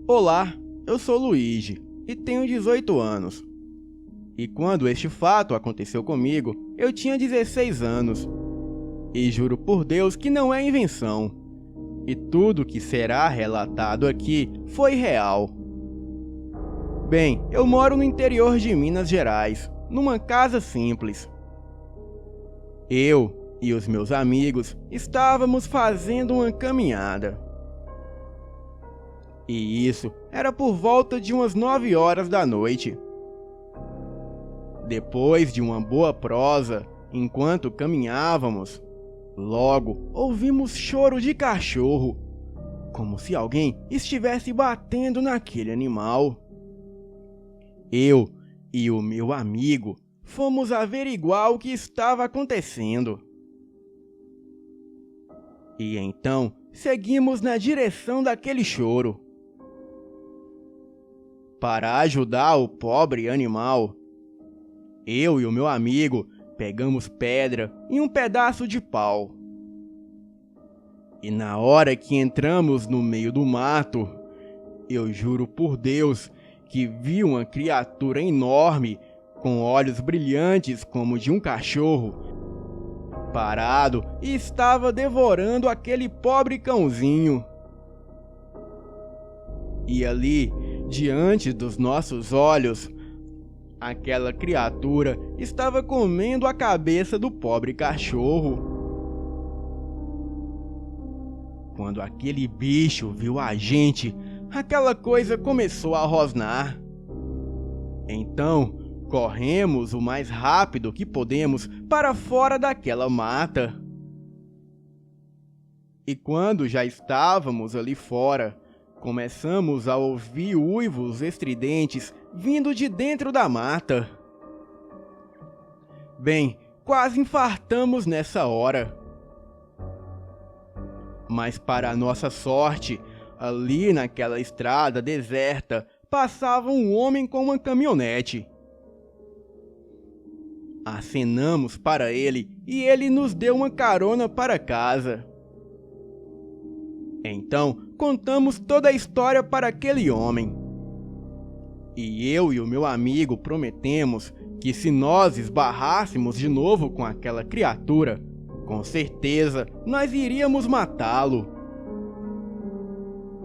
Olá, eu sou Luigi e tenho 18 anos. E quando este fato aconteceu comigo, eu tinha 16 anos. E juro por Deus que não é invenção. E tudo que será relatado aqui foi real. Bem, eu moro no interior de Minas Gerais, numa casa simples. Eu e os meus amigos estávamos fazendo uma caminhada. E isso era por volta de umas 9 horas da noite. Depois de uma boa prosa, enquanto caminhávamos, logo ouvimos choro de cachorro, como se alguém estivesse batendo naquele animal. Eu e o meu amigo fomos averiguar o que estava acontecendo. E então seguimos na direção daquele choro. Para ajudar o pobre animal, eu e o meu amigo pegamos pedra e um pedaço de pau. E na hora que entramos no meio do mato, eu juro por Deus que vi uma criatura enorme, com olhos brilhantes como de um cachorro, parado e estava devorando aquele pobre cãozinho. E ali, diante dos nossos olhos, aquela criatura estava comendo a cabeça do pobre cachorro. Quando aquele bicho viu a gente, aquela coisa começou a rosnar. Então, corremos o mais rápido que podemos para fora daquela mata. E quando já estávamos ali fora, começamos a ouvir uivos estridentes vindo de dentro da mata. Bem, quase infartamos nessa hora. Mas para nossa sorte, ali naquela estrada deserta, passava um homem com uma caminhonete. Acenamos para ele e ele nos deu uma carona para casa. Então, contamos toda a história para aquele homem. E eu e o meu amigo prometemos que se nós esbarrássemos de novo com aquela criatura, com certeza nós iríamos matá-lo.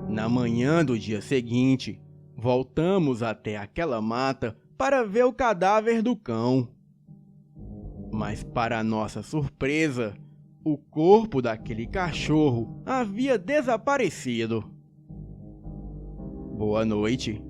Na manhã do dia seguinte, voltamos até aquela mata para ver o cadáver do cão. Mas para nossa surpresa, o corpo daquele cachorro havia desaparecido. Boa noite.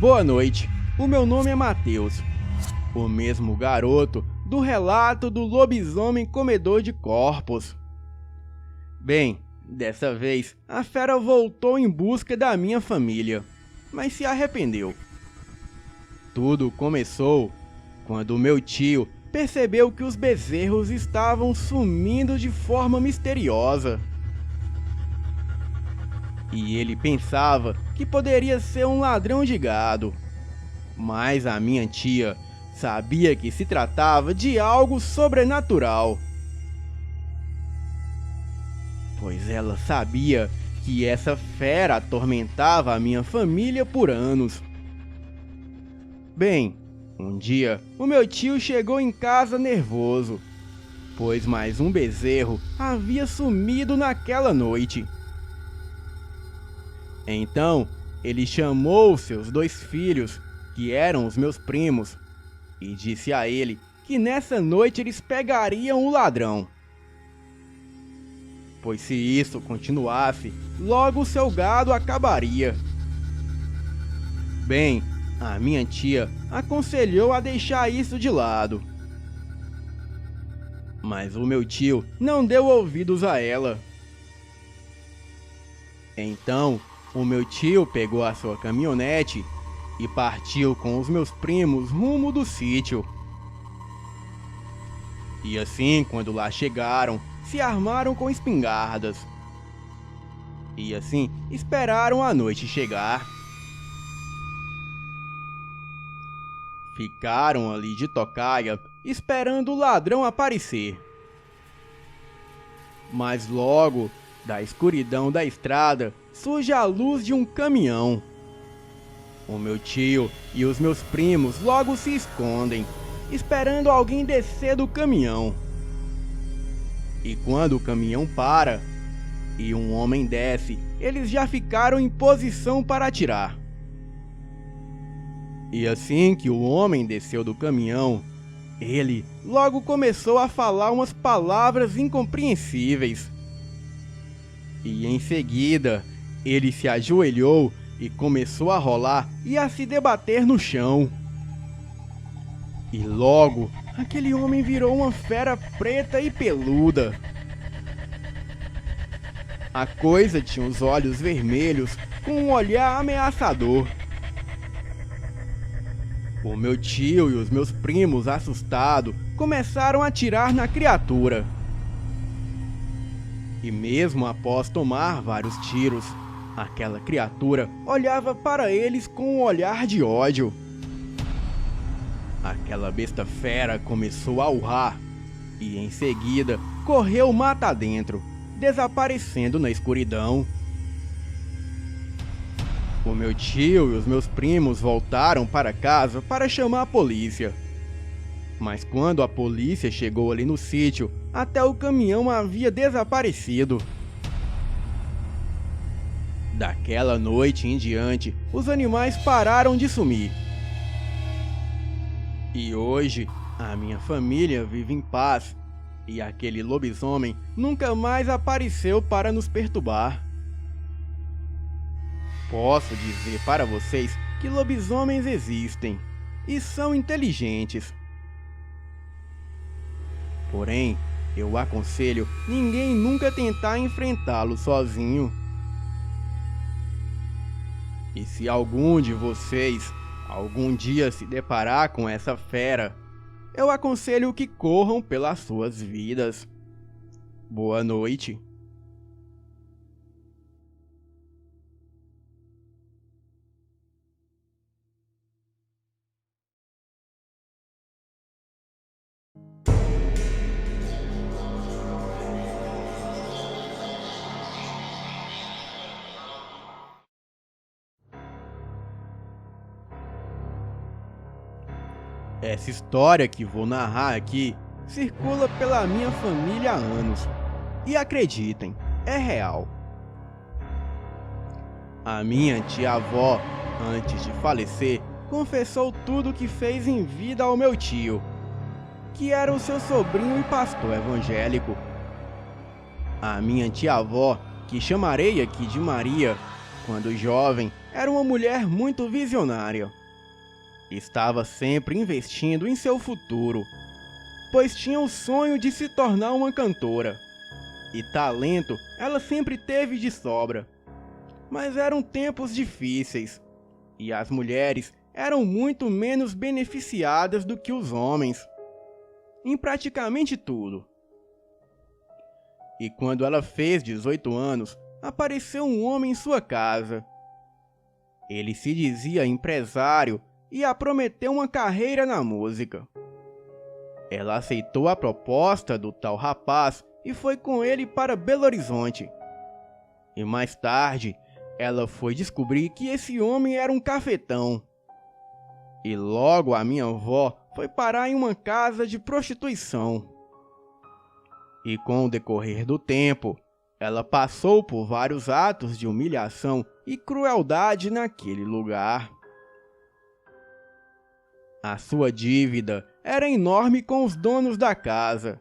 Boa noite, o meu nome é Matheus, o mesmo garoto do relato do lobisomem comedor de corpos. Bem, dessa vez a fera voltou em busca da minha família, mas se arrependeu. Tudo começou quando meu tio percebeu que os bezerros estavam sumindo de forma misteriosa. E ele pensava que poderia ser um ladrão de gado. Mas a minha tia sabia que se tratava de algo sobrenatural. Pois ela sabia que essa fera atormentava a minha família por anos. Bem, um dia o meu tio chegou em casa nervoso, pois mais um bezerro havia sumido naquela noite. Então, ele chamou seus 2 filhos, que eram os meus primos, e disse a ele que nessa noite eles pegariam o ladrão. Pois se isso continuasse, logo seu gado acabaria. Bem, a minha tia aconselhou a deixar isso de lado. Mas o meu tio não deu ouvidos a ela. Então, o meu tio pegou a sua caminhonete e partiu com os meus primos rumo do sítio. E assim, quando lá chegaram, se armaram com espingardas. E assim, esperaram a noite chegar. Ficaram ali de tocaia, esperando o ladrão aparecer. Mas logo, da escuridão da estrada, surge a luz de um caminhão. O meu tio e os meus primos logo se escondem, esperando alguém descer do caminhão. E quando o caminhão para e um homem desce, eles já ficaram em posição para atirar. E assim que o homem desceu do caminhão, ele logo começou a falar umas palavras incompreensíveis. E em seguida, ele se ajoelhou e começou a rolar e a se debater no chão. E logo, aquele homem virou uma fera preta e peluda. A coisa tinha os olhos vermelhos com um olhar ameaçador. O meu tio e os meus primos, assustados, começaram a atirar na criatura. E mesmo após tomar vários tiros, aquela criatura olhava para eles com um olhar de ódio. Aquela besta fera começou a urrar e em seguida correu mata dentro, desaparecendo na escuridão. O meu tio e os meus primos voltaram para casa para chamar a polícia. Mas quando a polícia chegou ali no sítio, até o caminhão havia desaparecido. Daquela noite em diante, os animais pararam de sumir. E hoje, a minha família vive em paz, e aquele lobisomem nunca mais apareceu para nos perturbar. Posso dizer para vocês que lobisomens existem e são inteligentes. Porém, eu aconselho ninguém nunca tentar enfrentá-lo sozinho. E se algum de vocês algum dia se deparar com essa fera, eu aconselho que corram pelas suas vidas. Boa noite. Essa história que vou narrar aqui circula pela minha família há anos. E acreditem, é real. A minha tia-avó, antes de falecer, confessou tudo o que fez em vida ao meu tio, que era o seu sobrinho e pastor evangélico. A minha tia-avó, que chamarei aqui de Maria, quando jovem, era uma mulher muito visionária. Estava sempre investindo em seu futuro, pois tinha o sonho de se tornar uma cantora. E talento ela sempre teve de sobra. Mas eram tempos difíceis, e as mulheres eram muito menos beneficiadas do que os homens, em praticamente tudo. E quando ela fez 18 anos, apareceu um homem em sua casa. Ele se dizia empresário e a prometeu uma carreira na música. Ela aceitou a proposta do tal rapaz e foi com ele para Belo Horizonte. E mais tarde, ela foi descobrir que esse homem era um cafetão. E logo a minha avó foi parar em uma casa de prostituição. E com o decorrer do tempo, ela passou por vários atos de humilhação e crueldade naquele lugar. A sua dívida era enorme com os donos da casa,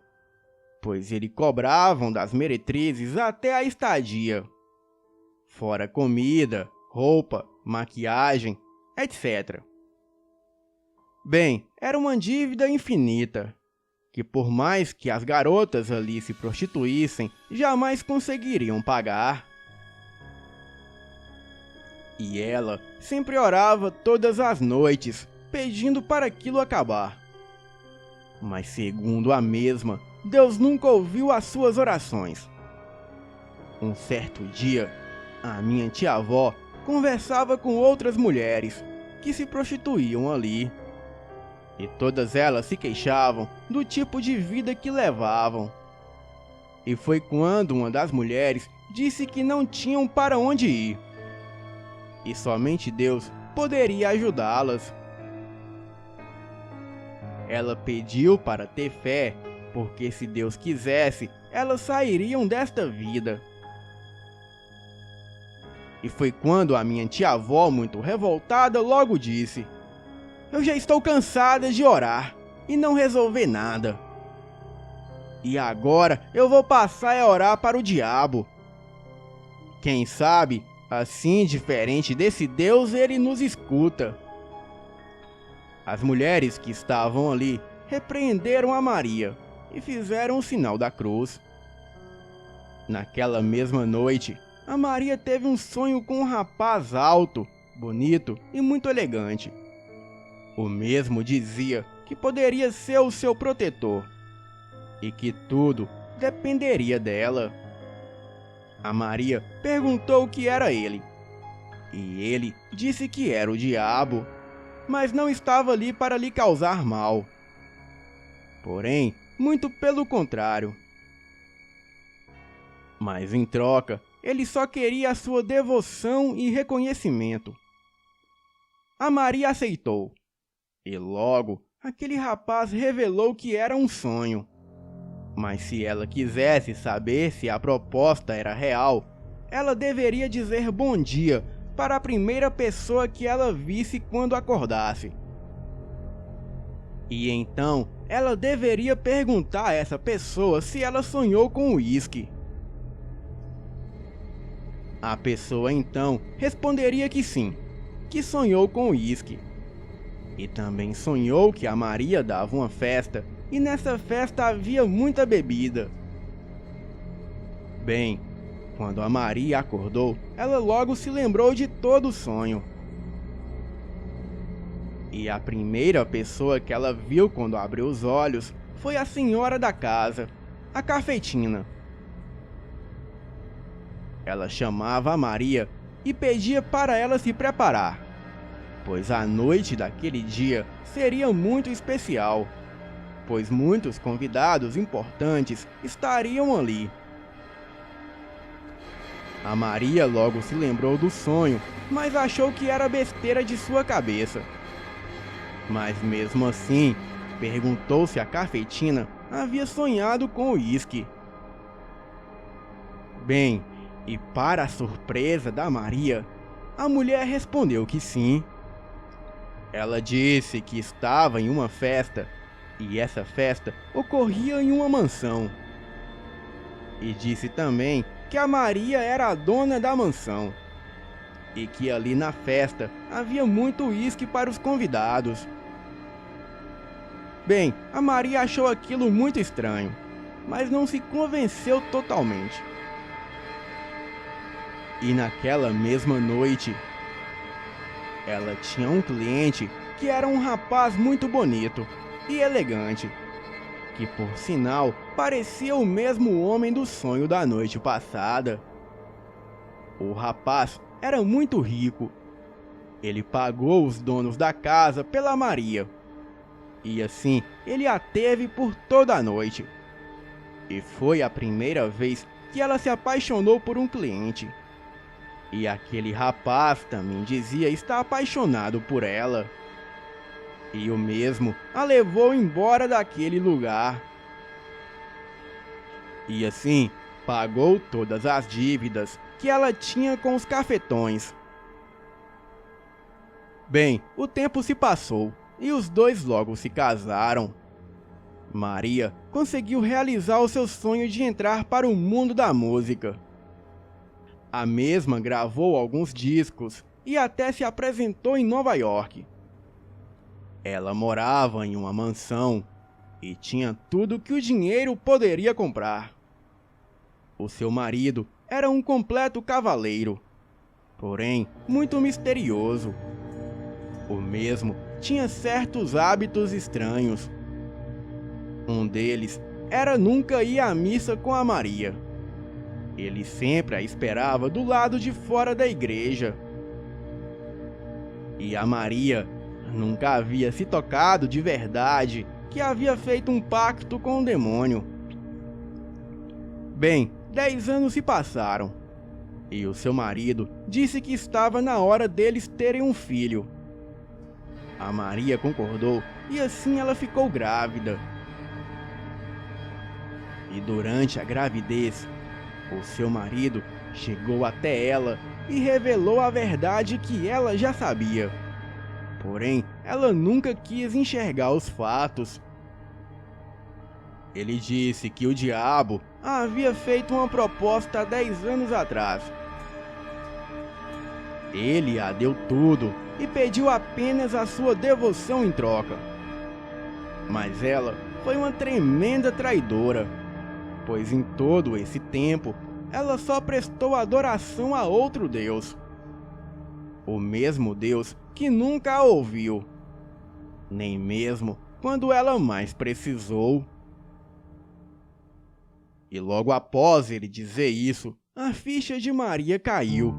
pois eles cobravam das meretrizes até a estadia, fora comida, roupa, maquiagem, etc. Bem, era uma dívida infinita, que por mais que as garotas ali se prostituíssem, jamais conseguiriam pagar. E ela sempre orava todas as noites, pedindo para aquilo acabar. Mas segundo a mesma, Deus nunca ouviu as suas orações. Um certo dia, a minha tia-avó conversava com outras mulheres que se prostituíam ali. E todas elas se queixavam do tipo de vida que levavam. E foi quando uma das mulheres disse que não tinham para onde ir. E somente Deus poderia ajudá-las. Ela pediu para ter fé, porque se Deus quisesse, elas sairiam desta vida. E foi quando a minha tia-avó, muito revoltada, logo disse: "Eu já estou cansada de orar e não resolver nada. E agora eu vou passar a orar para o diabo. Quem sabe, assim, diferente desse Deus, ele nos escuta." As mulheres que estavam ali repreenderam a Maria e fizeram o sinal da cruz. Naquela mesma noite, a Maria teve um sonho com um rapaz alto, bonito e muito elegante. O mesmo dizia que poderia ser o seu protetor e que tudo dependeria dela. A Maria perguntou o que era ele, e ele disse que era o diabo, mas não estava ali para lhe causar mal. Porém, muito pelo contrário. Mas em troca, ele só queria a sua devoção e reconhecimento. A Maria aceitou, e logo aquele rapaz revelou que era um sonho. Mas se ela quisesse saber se a proposta era real, ela deveria dizer bom dia para a primeira pessoa que ela visse quando acordasse. E então, ela deveria perguntar a essa pessoa se ela sonhou com o uísque. A pessoa então responderia que sim, que sonhou com o uísque. E também sonhou que a Maria dava uma festa, e nessa festa havia muita bebida. Bem, quando a Maria acordou, ela logo se lembrou de todo o sonho. E a primeira pessoa que ela viu quando abriu os olhos foi a senhora da casa, a cafetina. Ela chamava a Maria e pedia para ela se preparar, pois a noite daquele dia seria muito especial, pois muitos convidados importantes estariam ali. A Maria logo se lembrou do sonho, mas achou que era besteira de sua cabeça. Mas mesmo assim, perguntou se a cafetina havia sonhado com o uísque. Bem, e para a surpresa da Maria, a mulher respondeu que sim. Ela disse que estava em uma festa, e essa festa ocorria em uma mansão. E disse também que a Maria era a dona da mansão, e que ali na festa havia muito uísque para os convidados. Bem, a Maria achou aquilo muito estranho, mas não se convenceu totalmente. E naquela mesma noite, ela tinha um cliente que era um rapaz muito bonito e elegante, que por sinal parecia o mesmo homem do sonho da noite passada. O rapaz era muito rico. Ele pagou os donos da casa pela Maria, e assim ele a teve por toda a noite. E foi a primeira vez que ela se apaixonou por um cliente. E aquele rapaz também dizia estar apaixonado por ela. E o mesmo a levou embora daquele lugar. E assim, pagou todas as dívidas que ela tinha com os cafetões. Bem, o tempo se passou e os dois logo se casaram. Maria conseguiu realizar o seu sonho de entrar para o mundo da música. A mesma gravou alguns discos e até se apresentou em Nova York. Ela morava em uma mansão e tinha tudo que o dinheiro poderia comprar. O seu marido era um completo cavalheiro. porém muito misterioso. O mesmo tinha certos hábitos estranhos. Um deles era nunca ir à missa com a Maria. Ele sempre a esperava do lado de fora da igreja. E a Maria nunca havia se tocado de verdade que havia feito um pacto com o demônio. Bem, 10 anos se passaram, e o seu marido disse que estava na hora deles terem um filho. A Maria concordou e assim ela ficou grávida. E durante a gravidez, o seu marido chegou até ela e revelou a verdade que ela já sabia. Porém, ela nunca quis enxergar os fatos. Ele disse que o diabo havia feito uma proposta há 10 anos atrás. Ele a deu tudo e pediu apenas a sua devoção em troca. Mas ela foi uma tremenda traidora, pois em todo esse tempo ela só prestou adoração a outro Deus. O mesmo Deus que nunca a ouviu, nem mesmo quando ela mais precisou. E logo após ele dizer isso, a ficha de Maria caiu.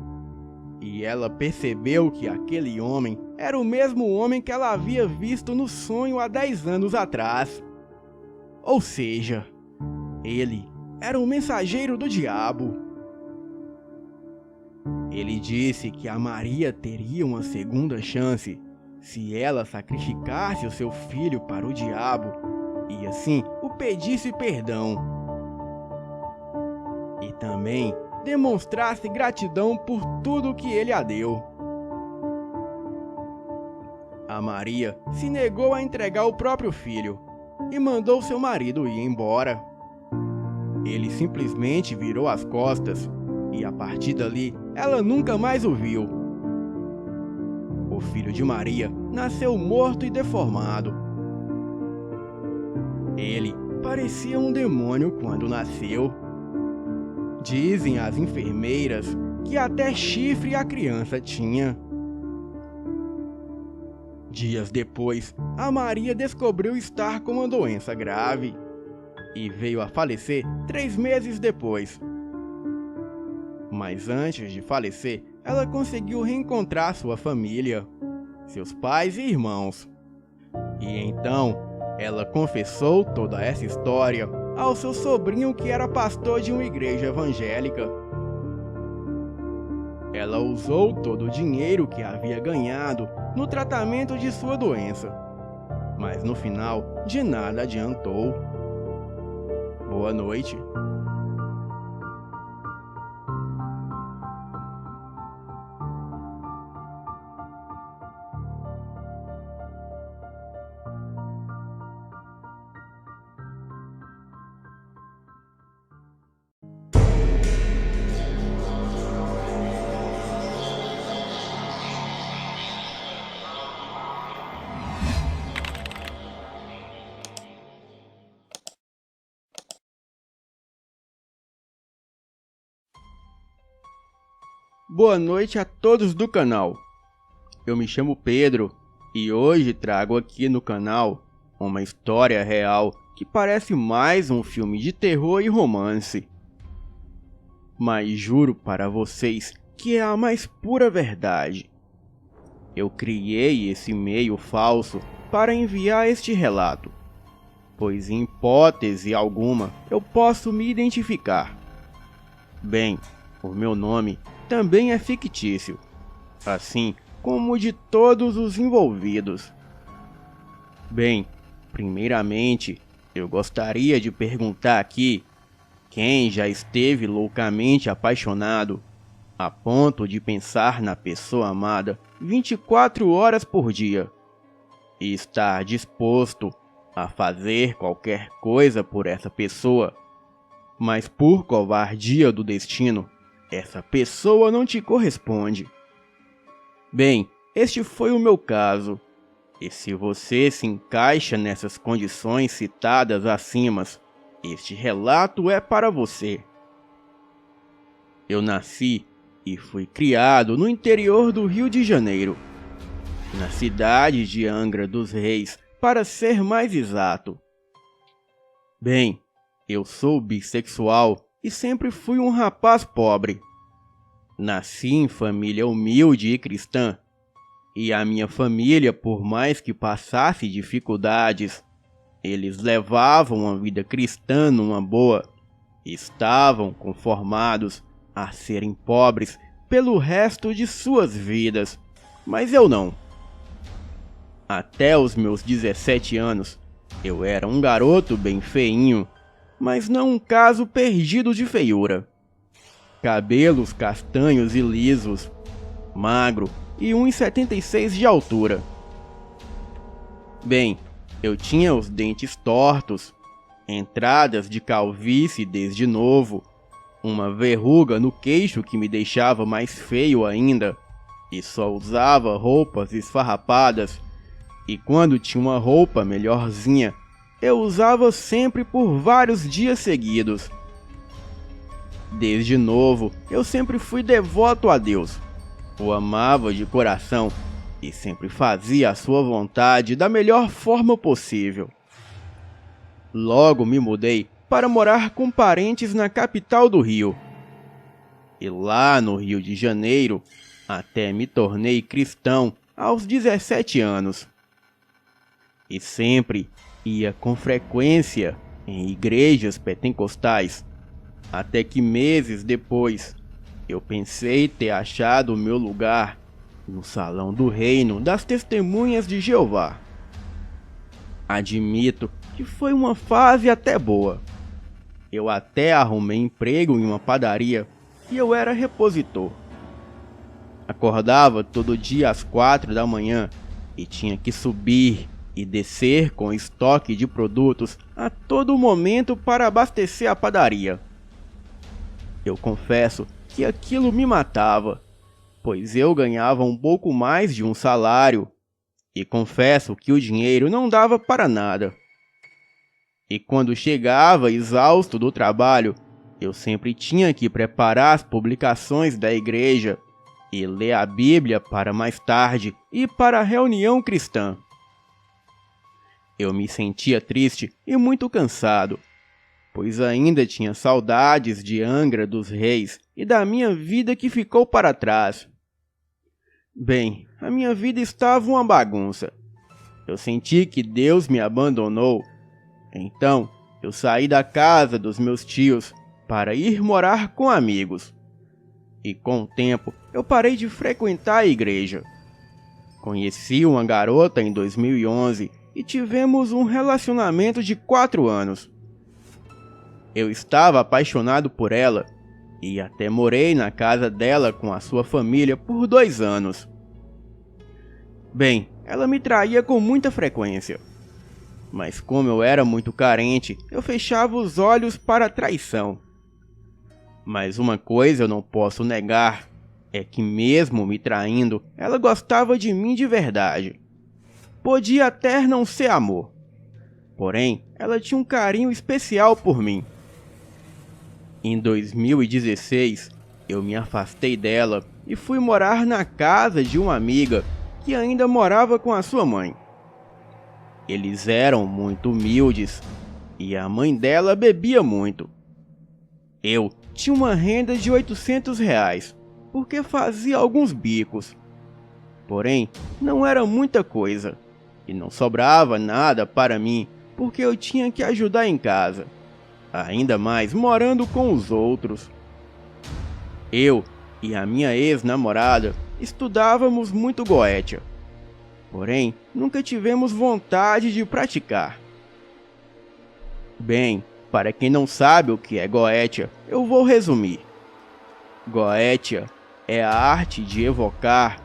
E ela percebeu que aquele homem era o mesmo homem que ela havia visto no sonho há 10 anos atrás. Ou seja, ele era um mensageiro do diabo. Ele disse que a Maria teria uma segunda chance se ela sacrificasse o seu filho para o diabo e assim o pedisse perdão. E também demonstrasse gratidão por tudo que ele a deu. A Maria se negou a entregar o próprio filho e mandou seu marido ir embora. Ele simplesmente virou as costas e a partir dali ela nunca mais o viu. O filho de Maria nasceu morto e deformado. Ele parecia um demônio quando nasceu. Dizem as enfermeiras que até chifre a criança tinha. Dias depois, a Maria descobriu estar com uma doença grave e veio a falecer 3 meses depois. Mas antes de falecer, ela conseguiu reencontrar sua família, seus pais e irmãos. E então, ela confessou toda essa história ao seu sobrinho que era pastor de uma igreja evangélica. Ela usou todo o dinheiro que havia ganhado no tratamento de sua doença, mas no final de nada adiantou. Boa noite. Boa noite a todos do canal. Eu me chamo Pedro e hoje trago aqui no canal uma história real que parece mais um filme de terror e romance. Mas juro para vocês que é a mais pura verdade. Eu criei esse e-mail falso para enviar este relato, pois em hipótese alguma eu posso me identificar. Bem, o meu nome também é fictício, assim como o de todos os envolvidos. Bem, primeiramente, eu gostaria de perguntar aqui quem já esteve loucamente apaixonado a ponto de pensar na pessoa amada 24 horas por dia e estar disposto a fazer qualquer coisa por essa pessoa, mas por covardia do destino, essa pessoa não te corresponde. Bem, este foi o meu caso. E se você se encaixa nessas condições citadas acima, este relato é para você. Eu nasci e fui criado no interior do Rio de Janeiro, na cidade de Angra dos Reis, para ser mais exato. Bem, eu sou bissexual e sempre fui um rapaz pobre. Nasci em família humilde e cristã, e a minha família, por mais que passasse dificuldades, eles levavam uma vida cristã numa boa. Estavam conformados a serem pobres pelo resto de suas vidas, mas eu não. Até os meus 17 anos, eu era um garoto bem feinho, mas não um caso perdido de feiura. Cabelos castanhos e lisos, magro e 1,76 de altura. Bem, eu tinha os dentes tortos, entradas de calvície desde novo, uma verruga no queixo que me deixava mais feio ainda, e só usava roupas esfarrapadas, e quando tinha uma roupa melhorzinha, eu usava sempre por vários dias seguidos. Desde novo, eu sempre fui devoto a Deus, o amava de coração e sempre fazia a sua vontade da melhor forma possível. Logo me mudei para morar com parentes na capital do Rio. E lá no Rio de Janeiro, até me tornei cristão aos 17 anos. E sempre ia com frequência em igrejas pentecostais, até que meses depois eu pensei ter achado o meu lugar no Salão do Reino das Testemunhas de Jeová. Admito que foi uma fase até boa. Eu até arrumei emprego em uma padaria e eu era repositor. Acordava todo dia às 4 da manhã e tinha que subir e descer com estoque de produtos a todo momento para abastecer a padaria. Eu confesso que aquilo me matava, pois eu ganhava um pouco mais de um salário, e confesso que o dinheiro não dava para nada. E quando chegava exausto do trabalho, eu sempre tinha que preparar as publicações da igreja e ler a Bíblia para mais tarde ir para a reunião cristã. Eu me sentia triste e muito cansado, pois ainda tinha saudades de Angra dos Reis e da minha vida que ficou para trás. Bem, a minha vida estava uma bagunça. Eu senti que Deus me abandonou. Então, eu saí da casa dos meus tios para ir morar com amigos. E com o tempo, eu parei de frequentar a igreja. Conheci uma garota em 2011 e tivemos um relacionamento de 4 anos. Eu estava apaixonado por ela e até morei na casa dela com a sua família por 2 anos. Bem, ela me traía com muita frequência. Mas como eu era muito carente, eu fechava os olhos para a traição. Mas uma coisa eu não posso negar, é que mesmo me traindo, ela gostava de mim de verdade. Podia até não ser amor, porém, ela tinha um carinho especial por mim. Em 2016, eu me afastei dela e fui morar na casa de uma amiga que ainda morava com a sua mãe. Eles eram muito humildes e a mãe dela bebia muito. Eu tinha uma renda de R$ 800, porque fazia alguns bicos. Porém, não era muita coisa e não sobrava nada para mim, porque eu tinha que ajudar em casa, ainda mais morando com os outros. Eu e a minha ex-namorada estudávamos muito Goétia, porém nunca tivemos vontade de praticar. Bem, para quem não sabe o que é Goétia, eu vou resumir. Goétia é a arte de evocar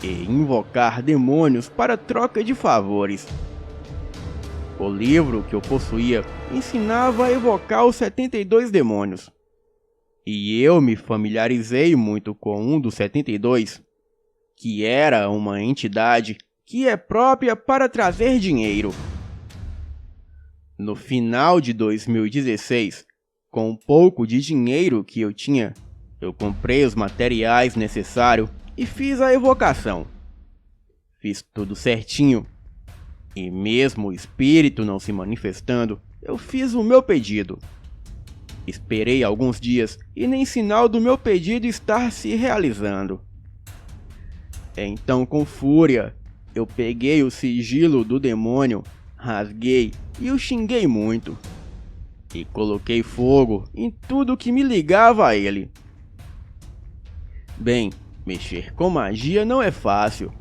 e invocar demônios para troca de favores. O livro que eu possuía ensinava a evocar os 72 demônios. E eu me familiarizei muito com um dos 72, que era uma entidade que é própria para trazer dinheiro. No final de 2016, com um pouco de dinheiro que eu tinha, Eu comprei os materiais necessários e fiz a evocação. Fiz tudo certinho. E mesmo o espírito não se manifestando, eu fiz o meu pedido. Esperei alguns dias e nem sinal do meu pedido estar se realizando. Então, com fúria, eu peguei o sigilo do demônio, rasguei e o xinguei muito. E coloquei fogo em tudo que me ligava a ele. Bem, mexer com magia não é fácil.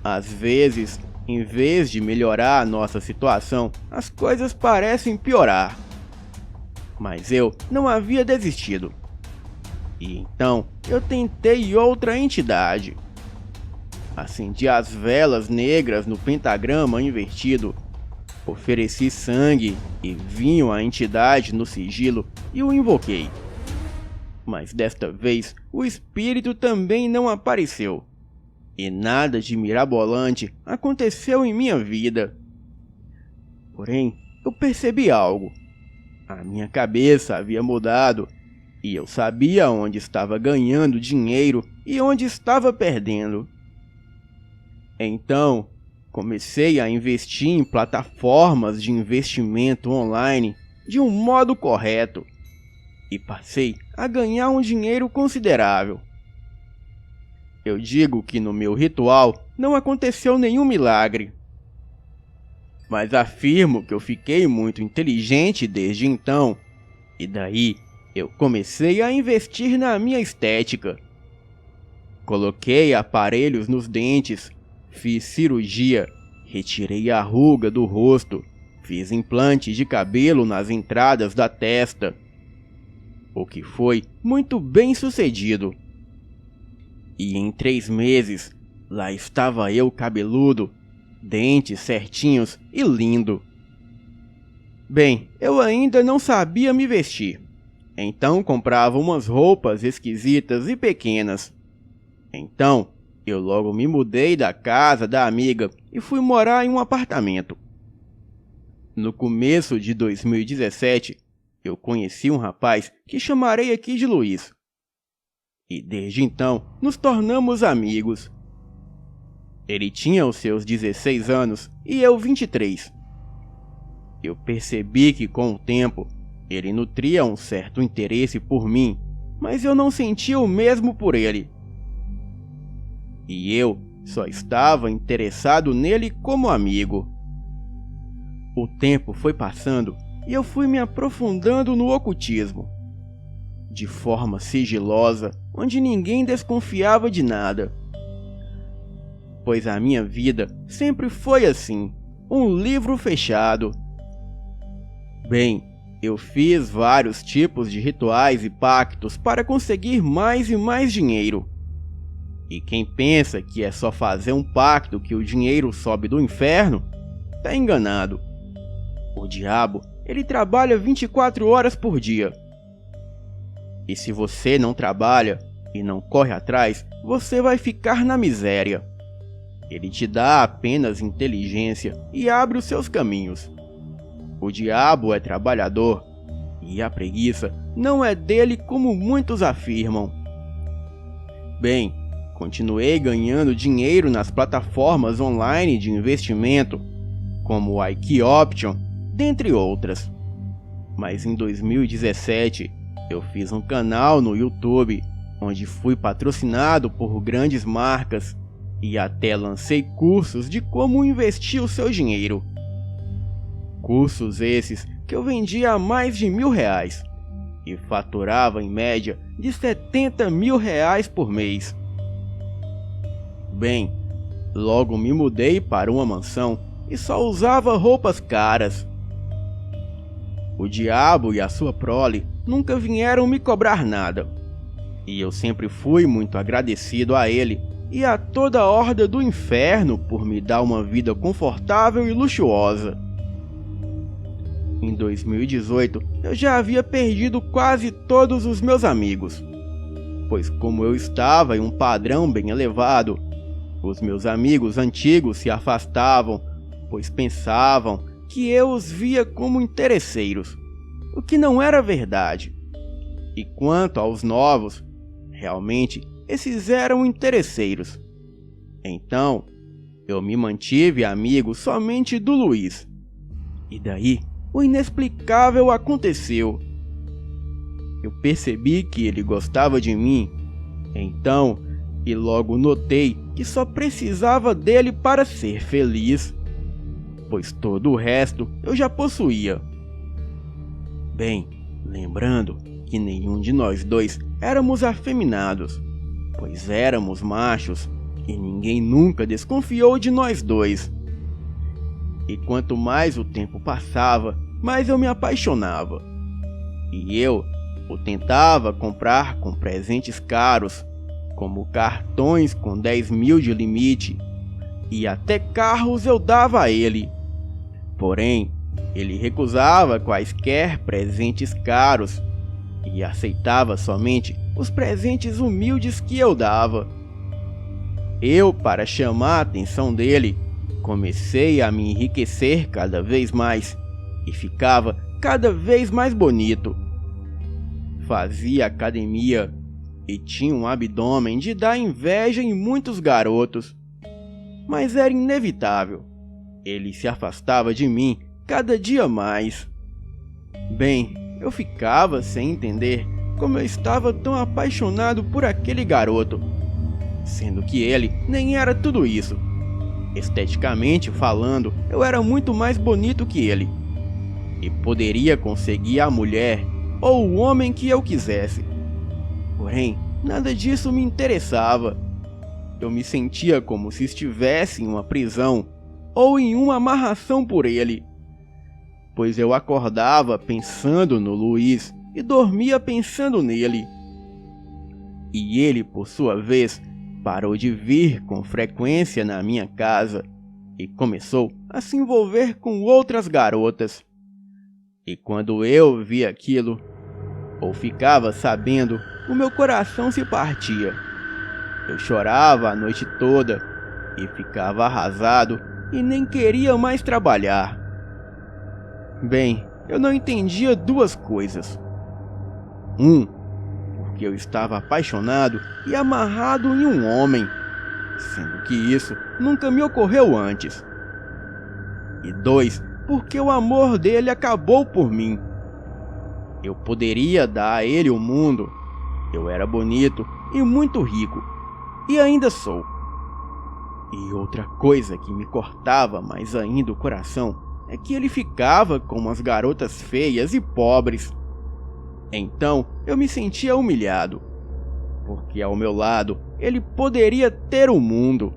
Às vezes, em vez de melhorar a nossa situação, as coisas parecem piorar. Mas eu não havia desistido. E então eu tentei outra entidade. Acendi as velas negras no pentagrama invertido. Ofereci sangue e vinho à entidade no sigilo e o invoquei. Mas desta vez o espírito também não apareceu. E nada de mirabolante aconteceu em minha vida. Porém, eu percebi algo. A minha cabeça havia mudado e eu sabia onde estava ganhando dinheiro e onde estava perdendo. Então, comecei a investir em plataformas de investimento online de um modo correto e passei a ganhar um dinheiro considerável. Eu digo que no meu ritual não aconteceu nenhum milagre, mas afirmo que eu fiquei muito inteligente desde então, e daí eu comecei a investir na minha estética. Coloquei aparelhos nos dentes, fiz cirurgia, retirei a ruga do rosto, fiz implantes de cabelo nas entradas da testa, o que foi muito bem sucedido. E em 3 meses, lá estava eu cabeludo, dentes certinhos e lindo. Bem, eu ainda não sabia me vestir, então comprava umas roupas esquisitas e pequenas. Então, eu logo me mudei da casa da amiga e fui morar em um apartamento. No começo de 2017, eu conheci um rapaz que chamarei aqui de Luiz. E desde então, nos tornamos amigos. Ele tinha os seus 16 anos e eu 23. Eu percebi que com o tempo, ele nutria um certo interesse por mim, mas eu não sentia o mesmo por ele. E eu só estava interessado nele como amigo. O tempo foi passando e eu fui me aprofundando no ocultismo. De forma sigilosa, onde ninguém desconfiava de nada. Pois a minha vida sempre foi assim, um livro fechado. Bem, eu fiz vários tipos de rituais e pactos para conseguir mais e mais dinheiro. E quem pensa que é só fazer um pacto que o dinheiro sobe do inferno, tá enganado. O diabo, ele trabalha 24 horas por dia. E se você não trabalha e não corre atrás, você vai ficar na miséria. Ele te dá apenas inteligência e abre os seus caminhos. O diabo é trabalhador e a preguiça não é dele como muitos afirmam. Bem, continuei ganhando dinheiro nas plataformas online de investimento, como o IQ Option, dentre outras. Mas em 2017, eu fiz um canal no YouTube, onde fui patrocinado por grandes marcas e até lancei cursos de como investir o seu dinheiro. Cursos esses que eu vendia a mais de R$1.000 e faturava em média de R$70 mil por mês. Bem, logo me mudei para uma mansão e só usava roupas caras. O diabo e a sua prole nunca vieram me cobrar nada, e eu sempre fui muito agradecido a ele e a toda a horda do inferno por me dar uma vida confortável e luxuosa. Em 2018, eu já havia perdido quase todos os meus amigos, pois como eu estava em um padrão bem elevado, os meus amigos antigos se afastavam, pois pensavam que eu os via como interesseiros, o que não era verdade. E quanto aos novos, Realmente, esses eram interesseiros. Então, eu me mantive amigo somente do Luiz. E daí, o inexplicável aconteceu. Eu percebi que ele gostava de mim, então, e logo notei que só precisava dele para ser feliz, pois todo o resto eu já possuía. Bem, lembrando que nenhum de nós dois éramos afeminados, pois éramos machos e ninguém nunca desconfiou de nós dois. E quanto mais o tempo passava, mais eu me apaixonava. E eu o tentava comprar com presentes caros, como cartões com 10 mil de limite, e até carros eu dava a ele. Porém, ele recusava quaisquer presentes caros e aceitava somente os presentes humildes que eu dava. Eu, para chamar a atenção dele, comecei a me enriquecer cada vez mais e ficava cada vez mais bonito. Fazia academia e tinha um abdômen de dar inveja em muitos garotos. Mas era inevitável. Ele se afastava de mim cada dia mais. Bem, eu ficava sem entender como eu estava tão apaixonado por aquele garoto, sendo que ele nem era tudo isso. Esteticamente falando, eu era muito mais bonito que ele, e poderia conseguir a mulher ou o homem que eu quisesse. Porém, nada disso me interessava. Eu me sentia como se estivesse em uma prisão ou em uma amarração por ele, pois eu acordava pensando no Luiz e dormia pensando nele. E ele, por sua vez, parou de vir com frequência na minha casa e começou a se envolver com outras garotas. E quando eu vi aquilo, ou ficava sabendo, o meu coração se partia. Eu chorava a noite toda e ficava arrasado e nem queria mais trabalhar. Bem, eu não entendia duas coisas. Porque eu estava apaixonado e amarrado em um homem, sendo que isso nunca me ocorreu antes. E 2, porque o amor dele acabou por mim. Eu poderia dar a ele o mundo. Eu era bonito e muito rico, e ainda sou. E outra coisa que me cortava mais ainda o coração é que ele ficava com umas garotas feias e pobres. Então eu me sentia humilhado, porque ao meu lado ele poderia ter o mundo.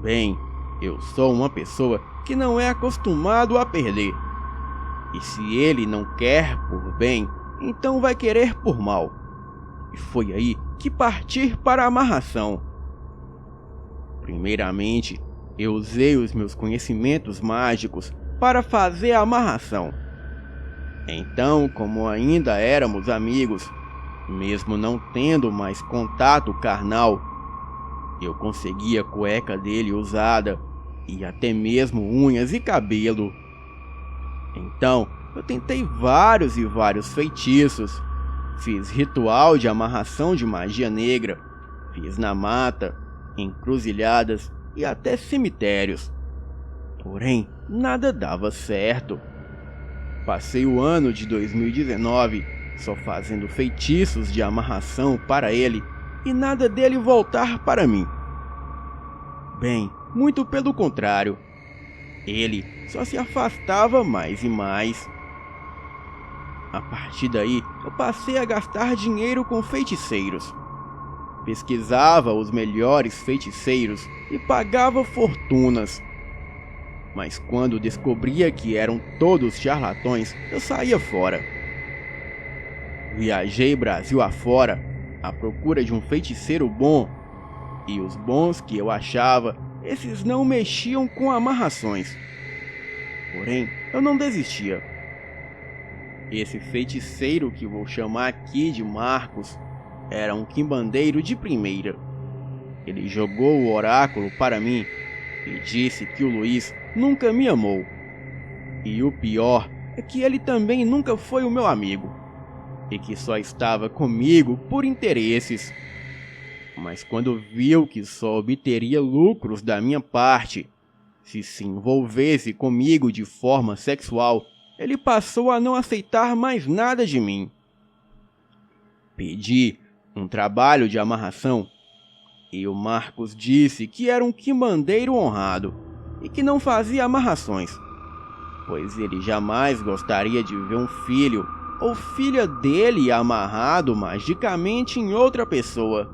Bem, eu sou uma pessoa que não é acostumado a perder. E se ele não quer por bem, então vai querer por mal. E foi aí que parti para a amarração. Primeiramente, eu usei os meus conhecimentos mágicos para fazer a amarração. Então, como ainda éramos amigos, mesmo não tendo mais contato carnal, eu conseguia a cueca dele usada e até mesmo unhas e cabelo. Então, eu tentei vários e vários feitiços. Fiz ritual de amarração de magia negra, fiz na mata, encruzilhadas e até cemitérios. Porém, nada dava certo. Passei o ano de 2019 só fazendo feitiços de amarração para ele e nada dele voltar para mim. Bem, muito pelo contrário. Ele só se afastava mais e mais. A partir daí, eu passei a gastar dinheiro com feiticeiros. Pesquisava os melhores feiticeiros e pagava fortunas. Mas quando descobria que eram todos charlatões, eu saía fora. Viajei Brasil afora à procura de um feiticeiro bom, e os bons que eu achava, esses não mexiam com amarrações. Porém, eu não desistia. Esse feiticeiro que vou chamar aqui de Marcos era um quimbandeiro de primeira. Ele jogou o oráculo para mim e disse que o Luiz nunca me amou. E o pior é que ele também nunca foi o meu amigo. e que só estava comigo por interesses. Mas quando viu que só obteria lucros da minha parte se envolvesse comigo de forma sexual, ele passou a não aceitar mais nada de mim. Pedi um trabalho de amarração e o Marcos disse que era um quimbandeiro honrado e que não fazia amarrações, pois ele jamais gostaria de ver um filho ou filha dele amarrado magicamente em outra pessoa.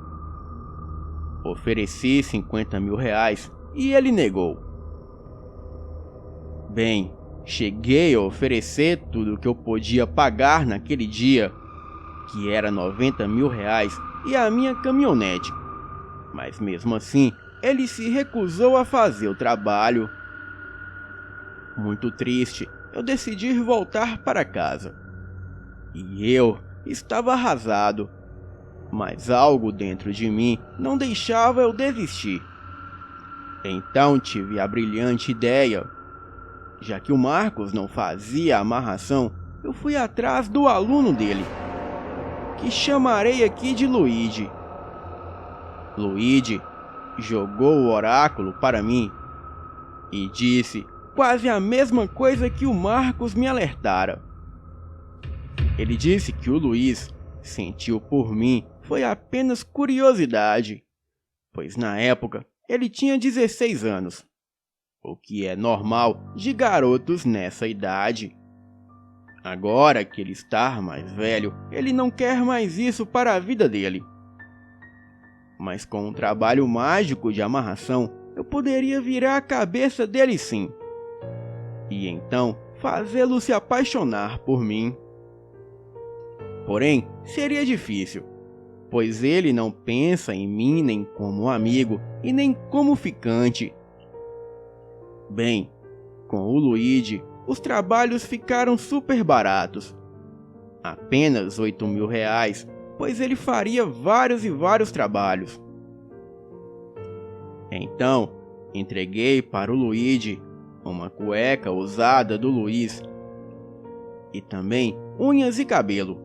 Ofereci 50 mil reais e ele negou. Bem, cheguei a oferecer tudo o que eu podia pagar naquele dia, que era 90 mil reais e a minha caminhonete, mas mesmo assim ele se recusou a fazer o trabalho. Muito triste, eu decidi voltar para casa. E eu estava arrasado, mas algo dentro de mim não deixava eu desistir. Então tive a brilhante ideia. Já que o Marcos não fazia a amarração, eu fui atrás do aluno dele, que chamarei aqui de Luigi. Luigi jogou o oráculo para mim e disse quase a mesma coisa que o Marcos me alertara. Ele disse que o Luiz sentiu por mim foi apenas curiosidade, pois na época ele tinha 16 anos, o que é normal de garotos nessa idade. Agora que ele está mais velho, ele não quer mais isso para a vida dele. Mas com um trabalho mágico de amarração, eu poderia virar a cabeça dele sim. E então fazê-lo se apaixonar por mim. Porém, seria difícil, pois ele não pensa em mim nem como amigo e nem como ficante. Bem, com o Luigi, os trabalhos ficaram super baratos. Apenas 8 mil reais, pois ele faria vários e vários trabalhos. Então, entreguei para o Luigi uma cueca usada do Luiz e também unhas e cabelo.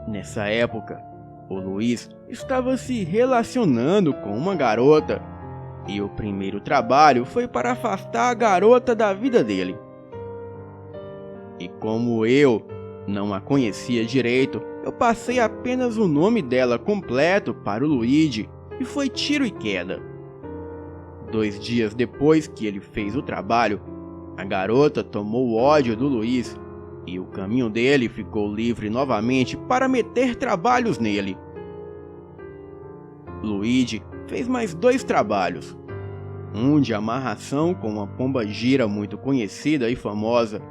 Nessa época, o Luiz estava se relacionando com uma garota e o primeiro trabalho foi para afastar a garota da vida dele. E como eu não a conhecia direito, eu passei apenas o nome dela completo para o Luigi e foi tiro e queda. 2 dias depois que ele fez o trabalho, a garota tomou o ódio do Luiz e o caminho dele ficou livre novamente para meter trabalhos nele. Luigi fez mais 2 trabalhos, um de amarração com uma pomba-gira muito conhecida e famosa,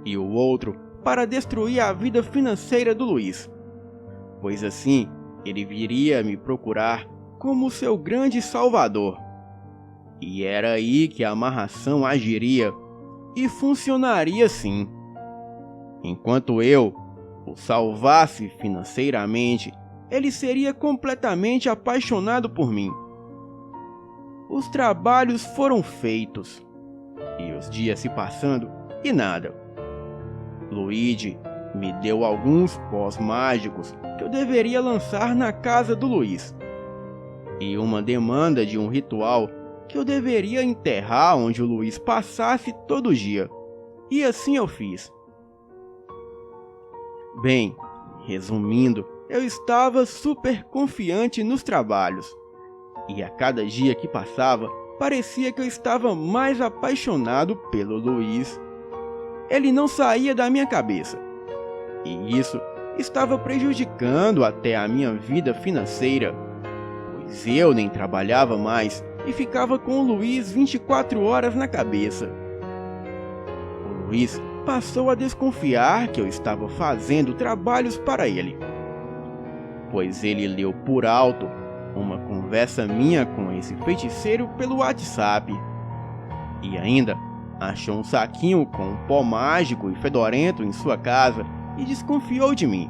e o outro para destruir a vida financeira do Luiz, pois assim ele viria me procurar como seu grande salvador. E era aí que a amarração agiria e funcionaria sim. Enquanto eu o salvasse financeiramente, ele seria completamente apaixonado por mim. Os trabalhos foram feitos, e os dias se passando e nada. Luigi me deu alguns pós mágicos que eu deveria lançar na casa do Luiz, e uma demanda de um ritual que eu deveria enterrar onde o Luiz passasse todo dia, e assim eu fiz. Bem, resumindo, eu estava super confiante nos trabalhos, e a cada dia que passava, parecia que eu estava mais apaixonado pelo Luiz. Ele não saía da minha cabeça, e isso estava prejudicando até a minha vida financeira, pois eu nem trabalhava mais e ficava com o Luiz 24 horas na cabeça. O Luiz passou a desconfiar que eu estava fazendo trabalhos para ele, pois ele leu por alto uma conversa minha com esse feiticeiro pelo WhatsApp, e ainda achou um saquinho com um pó mágico e fedorento em sua casa e desconfiou de mim,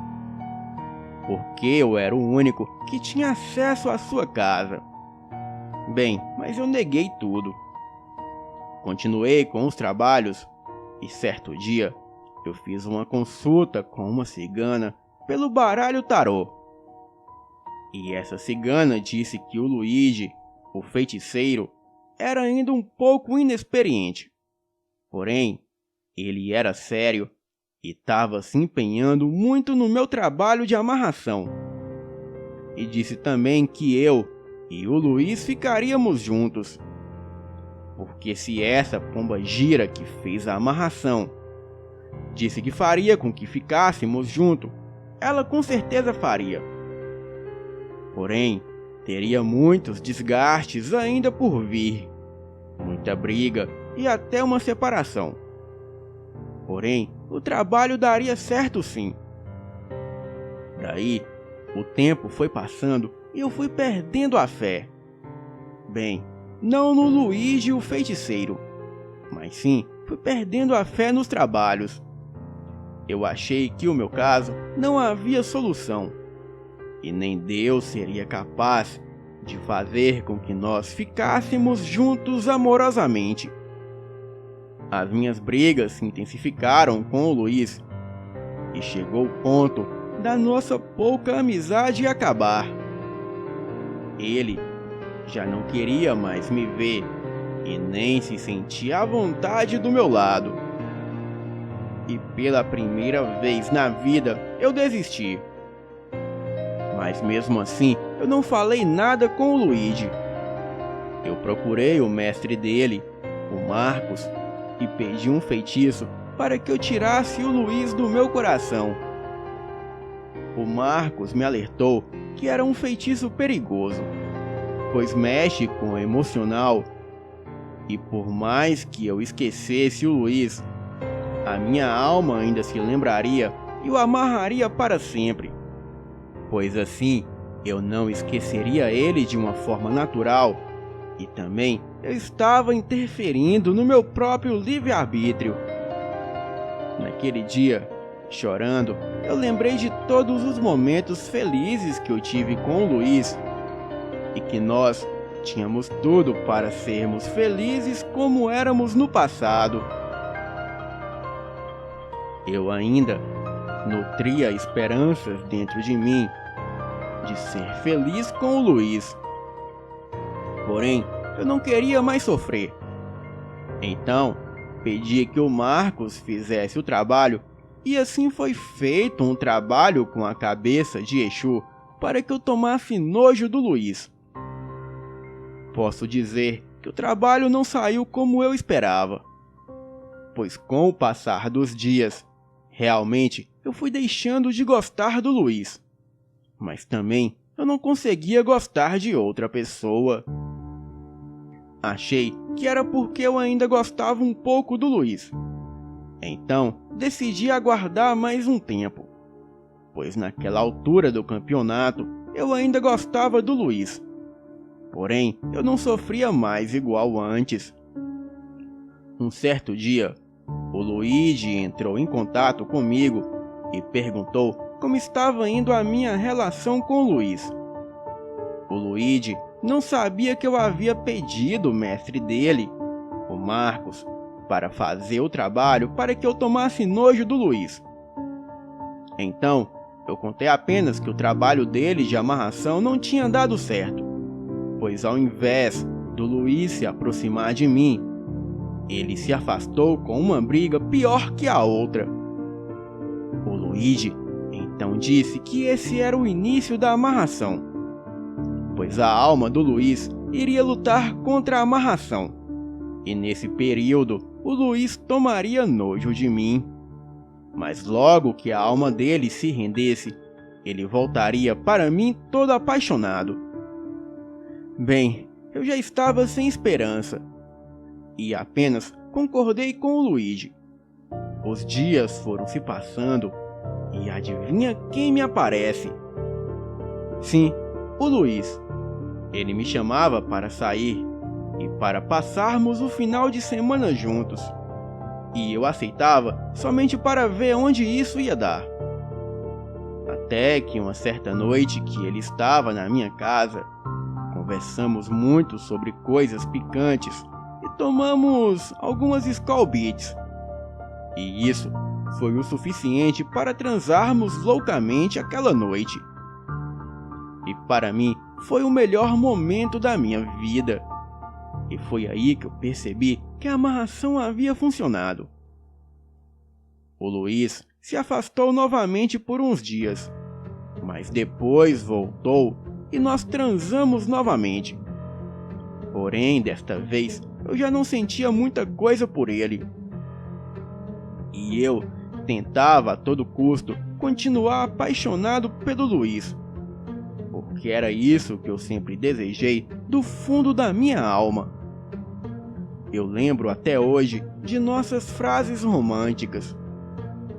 porque eu era o único que tinha acesso à sua casa. Bem, mas eu neguei tudo. Continuei com os trabalhos e certo dia eu fiz uma consulta com uma cigana pelo baralho tarô. E essa cigana disse que o Luigi, o feiticeiro, era ainda um pouco inexperiente. Porém, ele era sério e estava se empenhando muito no meu trabalho de amarração. E disse também que eu e o Luiz ficaríamos juntos. Porque se essa pombagira que fez a amarração disse que faria com que ficássemos juntos, ela com certeza faria. Porém, teria muitos desgastes ainda por vir, muita briga e até uma separação. Porém, o trabalho daria certo sim. Daí, o tempo foi passando e eu fui perdendo a fé. Bem, não no Luigi o feiticeiro, mas sim fui perdendo a fé nos trabalhos. Eu achei que o meu caso não havia solução, e nem Deus seria capaz de fazer com que nós ficássemos juntos amorosamente. As minhas brigas se intensificaram com o Luiz, e chegou o ponto da nossa pouca amizade acabar. Ele já não queria mais me ver e nem se sentia à vontade do meu lado. E pela primeira vez na vida eu desisti. Mas mesmo assim eu não falei nada com o Luigi. Eu procurei o mestre dele, o Marcos, e pedi um feitiço para que eu tirasse o Luiz do meu coração. O Marcos me alertou que era um feitiço perigoso, pois mexe com o emocional, e por mais que eu esquecesse o Luiz, a minha alma ainda se lembraria e o amarraria para sempre, pois assim eu não esqueceria ele de uma forma natural, e também eu estava interferindo no meu próprio livre-arbítrio. Naquele dia, chorando, eu lembrei de todos os momentos felizes que eu tive com o Luiz, e que nós tínhamos tudo para sermos felizes como éramos no passado. Eu ainda nutria esperanças dentro de mim de ser feliz com o Luiz. Porém, eu não queria mais sofrer. Então, pedi que o Marcos fizesse o trabalho, e assim foi feito um trabalho com a cabeça de Exu para que eu tomasse nojo do Luiz. Posso dizer que o trabalho não saiu como eu esperava, pois com o passar dos dias, realmente eu fui deixando de gostar do Luiz, mas também eu não conseguia gostar de outra pessoa. Achei que era porque eu ainda gostava um pouco do Luiz. Então, decidi aguardar mais um tempo, pois naquela altura do campeonato eu ainda gostava do Luiz. Porém, eu não sofria mais igual antes. Um certo dia, o Luigi entrou em contato comigo e perguntou como estava indo a minha relação com o Luiz. O Luigi não sabia que eu havia pedido o mestre dele, o Marcos, para fazer o trabalho para que eu tomasse nojo do Luiz. Então, eu contei apenas que o trabalho dele de amarração não tinha dado certo, pois ao invés do Luiz se aproximar de mim, ele se afastou com uma briga pior que a outra. O Luigi então disse que esse era o início da amarração, pois a alma do Luiz iria lutar contra a amarração, e nesse período o Luiz tomaria nojo de mim. Mas logo que a alma dele se rendesse, ele voltaria para mim todo apaixonado. Bem, eu já estava sem esperança, e apenas concordei com o Luigi. Os dias foram se passando, e adivinha quem me aparece? Sim, o Luiz. Ele me chamava para sair e para passarmos o final de semana juntos, e eu aceitava somente para ver onde isso ia dar. Até que uma certa noite que ele estava na minha casa, conversamos muito sobre coisas picantes e tomamos algumas Skol Beats. E isso foi o suficiente para transarmos loucamente aquela noite. E para mim foi o melhor momento da minha vida. E foi aí que eu percebi que a amarração havia funcionado. O Luiz se afastou novamente por uns dias, mas depois voltou e nós transamos novamente. Porém, desta vez, eu já não sentia muita coisa por ele. E eu tentava a todo custo continuar apaixonado pelo Luiz, porque era isso que eu sempre desejei do fundo da minha alma. Eu lembro até hoje de nossas frases românticas.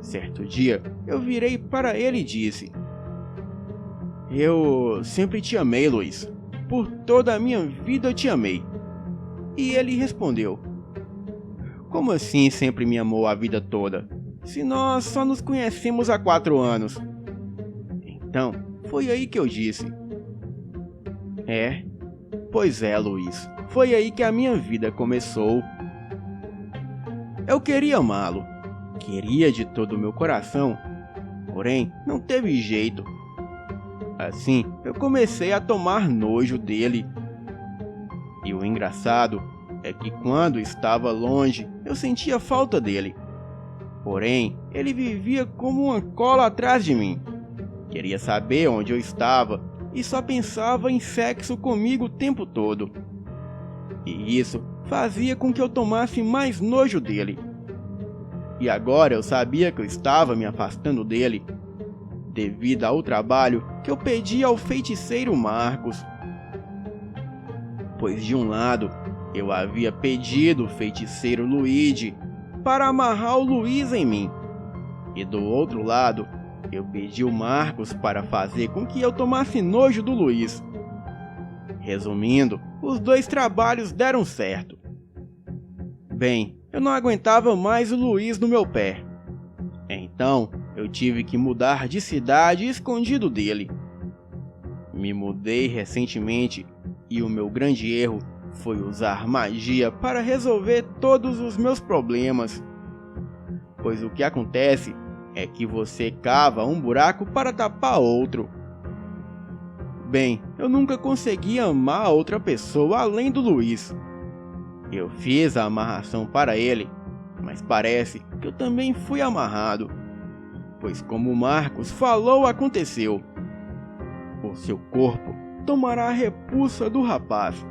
Certo dia, eu virei para ele e disse: "Eu sempre te amei, Luiz. Por toda a minha vida eu te amei." E ele respondeu: "Como assim sempre me amou a vida toda, se nós só nos conhecemos há 4 anos?" Então, foi aí que eu disse: Pois é, Luiz, foi aí que a minha vida começou. Eu queria amá-lo, queria de todo o meu coração, porém não teve jeito. Assim, eu comecei a tomar nojo dele. E o engraçado é que quando estava longe, eu sentia falta dele. Porém, ele vivia como uma cola atrás de mim. Queria saber onde eu estava e só pensava em sexo comigo o tempo todo. E isso fazia com que eu tomasse mais nojo dele. E agora eu sabia que eu estava me afastando dele, devido ao trabalho que eu pedi ao feiticeiro Marcos. Pois de um lado, eu havia pedido o feiticeiro Luigi para amarrar o Luiz em mim, e do outro lado, eu pedi o Marcos para fazer com que eu tomasse nojo do Luiz. Resumindo, os 2 trabalhos deram certo. Bem, eu não aguentava mais o Luiz no meu pé. Então, eu tive que mudar de cidade escondido dele. Me mudei recentemente e o meu grande erro foi usar magia para resolver todos os meus problemas. Pois o que acontece é que você cava um buraco para tapar outro. Bem, eu nunca consegui amar outra pessoa além do Luiz. Eu fiz a amarração para ele, mas parece que eu também fui amarrado. Pois como o Marcos falou, aconteceu. O seu corpo tomará a repulsa do rapaz,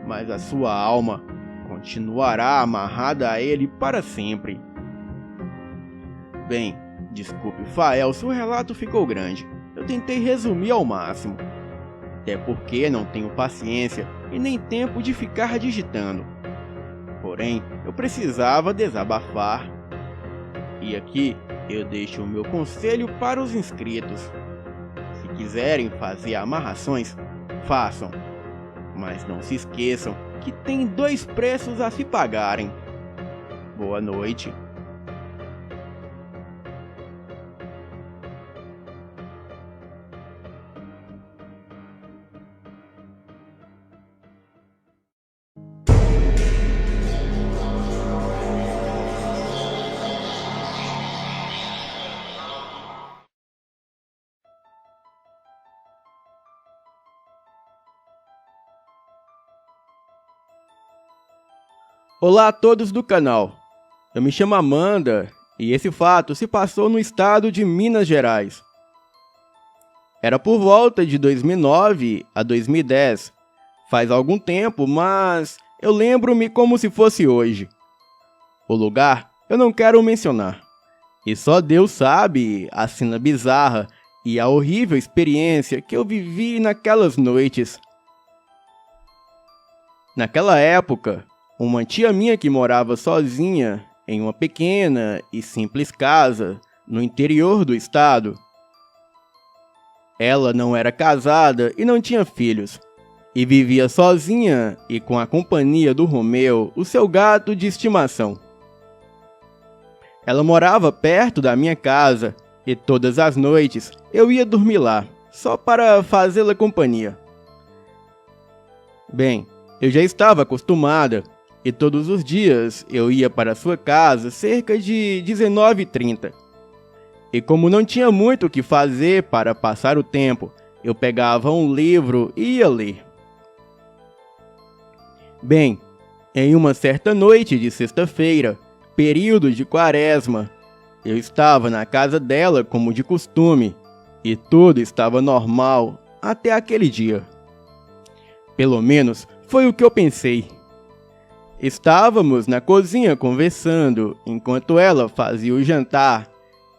mas a sua alma continuará amarrada a ele para sempre. Bem, desculpe, Fael, se o relato ficou grande. Eu tentei resumir ao máximo. Até porque não tenho paciência e nem tempo de ficar digitando. Porém, eu precisava desabafar. E aqui eu deixo o meu conselho para os inscritos. Se quiserem fazer amarrações, façam. Mas não se esqueçam que tem 2 preços a se pagarem. Boa noite. Olá a todos do canal, eu me chamo Amanda e esse fato se passou no estado de Minas Gerais. Era por volta de 2009 a 2010, faz algum tempo, mas eu lembro-me como se fosse hoje. O lugar eu não quero mencionar, e só Deus sabe a cena bizarra e a horrível experiência que eu vivi naquelas noites. Naquela época, uma tia minha que morava sozinha em uma pequena e simples casa no interior do estado. Ela não era casada e não tinha filhos, e vivia sozinha e com a companhia do Romeu, o seu gato de estimação. Ela morava perto da minha casa e todas as noites eu ia dormir lá, só para fazê-la companhia. Bem, eu já estava acostumada e todos os dias eu ia para sua casa cerca de 19h30. E como não tinha muito o que fazer para passar o tempo, eu pegava um livro e ia ler. Bem, em uma certa noite de sexta-feira, período de quaresma, eu estava na casa dela como de costume, e tudo estava normal até aquele dia. Pelo menos foi o que eu pensei. Estávamos na cozinha conversando enquanto ela fazia o jantar,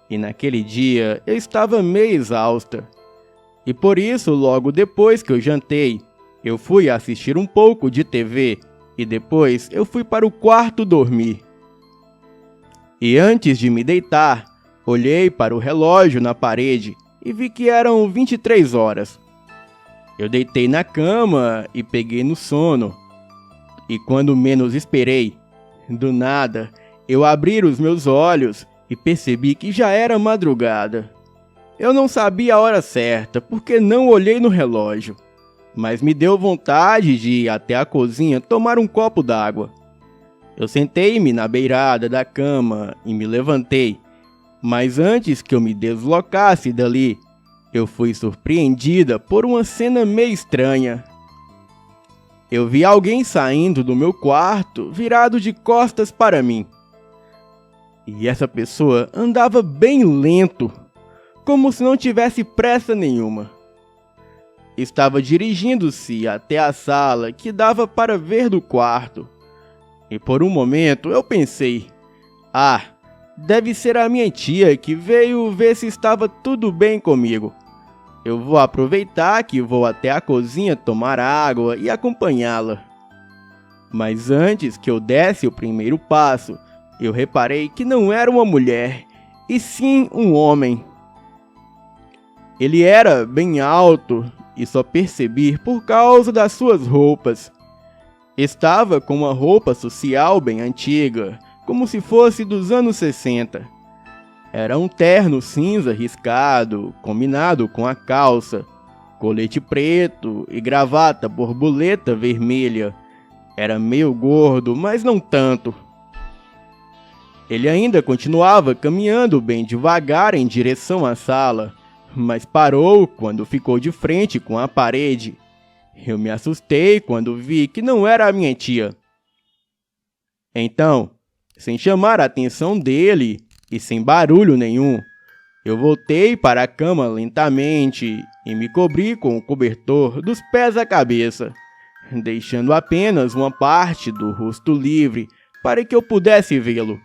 e naquele dia eu estava meio exausta. E por isso, logo depois que eu jantei, eu fui assistir um pouco de TV e depois eu fui para o quarto dormir. E antes de me deitar, olhei para o relógio na parede e vi que eram 23 horas. Eu deitei na cama e peguei no sono. E quando menos esperei, do nada, eu abri os meus olhos e percebi que já era madrugada. Eu não sabia a hora certa porque não olhei no relógio, mas me deu vontade de ir até a cozinha tomar um copo d'água. Eu sentei-me na beirada da cama e me levantei, mas antes que eu me deslocasse dali, eu fui surpreendida por uma cena meio estranha. Eu vi alguém saindo do meu quarto, virado de costas para mim. E essa pessoa andava bem lento, como se não tivesse pressa nenhuma. Estava dirigindo-se até a sala que dava para ver do quarto. E por um momento eu pensei, deve ser a minha tia que veio ver se estava tudo bem comigo. Eu vou aproveitar que vou até a cozinha tomar água e acompanhá-la. Mas antes que eu desse o primeiro passo, eu reparei que não era uma mulher, e sim um homem. Ele era bem alto, e só percebi por causa das suas roupas. Estava com uma roupa social bem antiga, como se fosse dos anos 60. Era um terno cinza riscado, combinado com a calça, colete preto e gravata borboleta vermelha. Era meio gordo, mas não tanto. Ele ainda continuava caminhando bem devagar em direção à sala, mas parou quando ficou de frente com a parede. Eu me assustei quando vi que não era a minha tia. Então, sem chamar a atenção dele e sem barulho nenhum, eu voltei para a cama lentamente e me cobri com o cobertor dos pés à cabeça, deixando apenas uma parte do rosto livre para que eu pudesse vê-lo.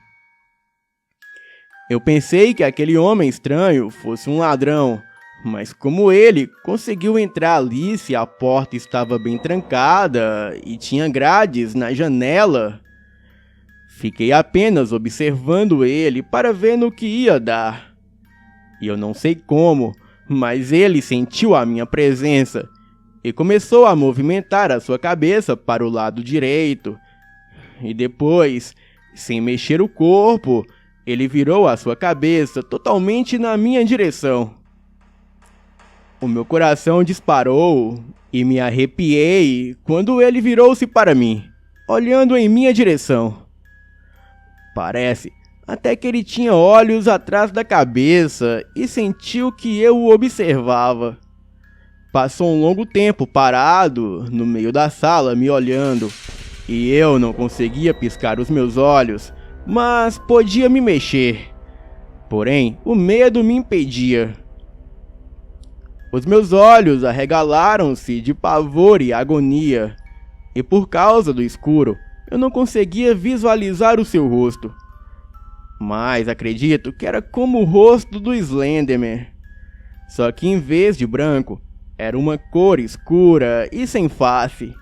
Eu pensei que aquele homem estranho fosse um ladrão, mas como ele conseguiu entrar ali se a porta estava bem trancada e tinha grades na janela? Fiquei apenas observando ele para ver no que ia dar. E eu não sei como, mas ele sentiu a minha presença e começou a movimentar a sua cabeça para o lado direito. E depois, sem mexer o corpo, ele virou a sua cabeça totalmente na minha direção. O meu coração disparou e me arrepiei quando ele virou-se para mim, olhando em minha direção. Parece até que ele tinha olhos atrás da cabeça e sentiu que eu o observava. Passou um longo tempo parado no meio da sala me olhando, e eu não conseguia piscar os meus olhos, mas podia me mexer. Porém, o medo me impedia. Os meus olhos arregalaram-se de pavor e agonia, e por causa do escuro, eu não conseguia visualizar o seu rosto. Mas acredito que era como o rosto do Slenderman. Só que em vez de branco, era uma cor escura e sem face.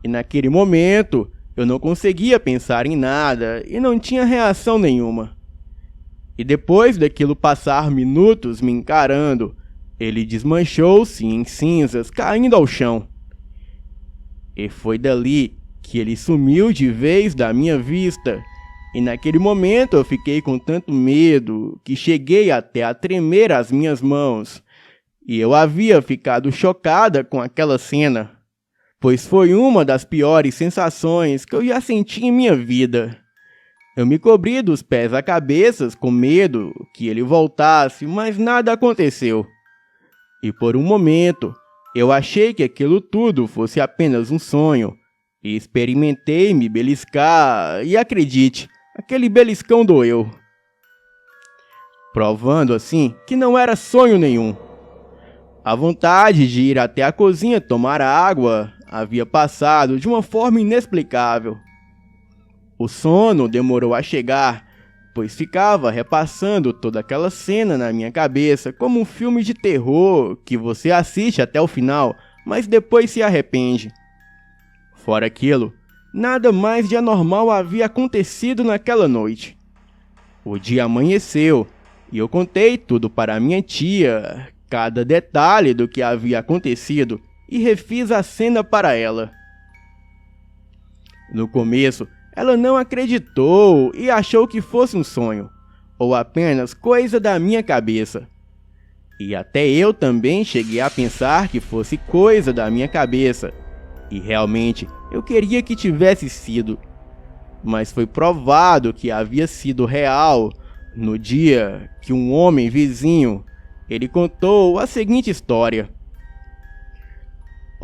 E naquele momento, eu não conseguia pensar em nada e não tinha reação nenhuma. E depois daquilo passar minutos me encarando, ele desmanchou-se em cinzas, caindo ao chão. E foi dali que ele sumiu de vez da minha vista. E naquele momento eu fiquei com tanto medo que cheguei até a tremer as minhas mãos. E eu havia ficado chocada com aquela cena, pois foi uma das piores sensações que eu já senti em minha vida. Eu me cobri dos pés à cabeça com medo que ele voltasse, mas nada aconteceu. E por um momento, eu achei que aquilo tudo fosse apenas um sonho, e experimentei me beliscar, e acredite, aquele beliscão doeu. Provando assim que não era sonho nenhum. A vontade de ir até a cozinha tomar água havia passado de uma forma inexplicável. O sono demorou a chegar, pois ficava repassando toda aquela cena na minha cabeça como um filme de terror que você assiste até o final, mas depois se arrepende. Fora aquilo, nada mais de anormal havia acontecido naquela noite. O dia amanheceu e eu contei tudo para minha tia, cada detalhe do que havia acontecido, e refiz a cena para ela. No começo, ela não acreditou e achou que fosse um sonho, ou apenas coisa da minha cabeça. E até eu também cheguei a pensar que fosse coisa da minha cabeça, e realmente eu queria que tivesse sido. Mas foi provado que havia sido real no dia que um homem vizinho, ele contou a seguinte história.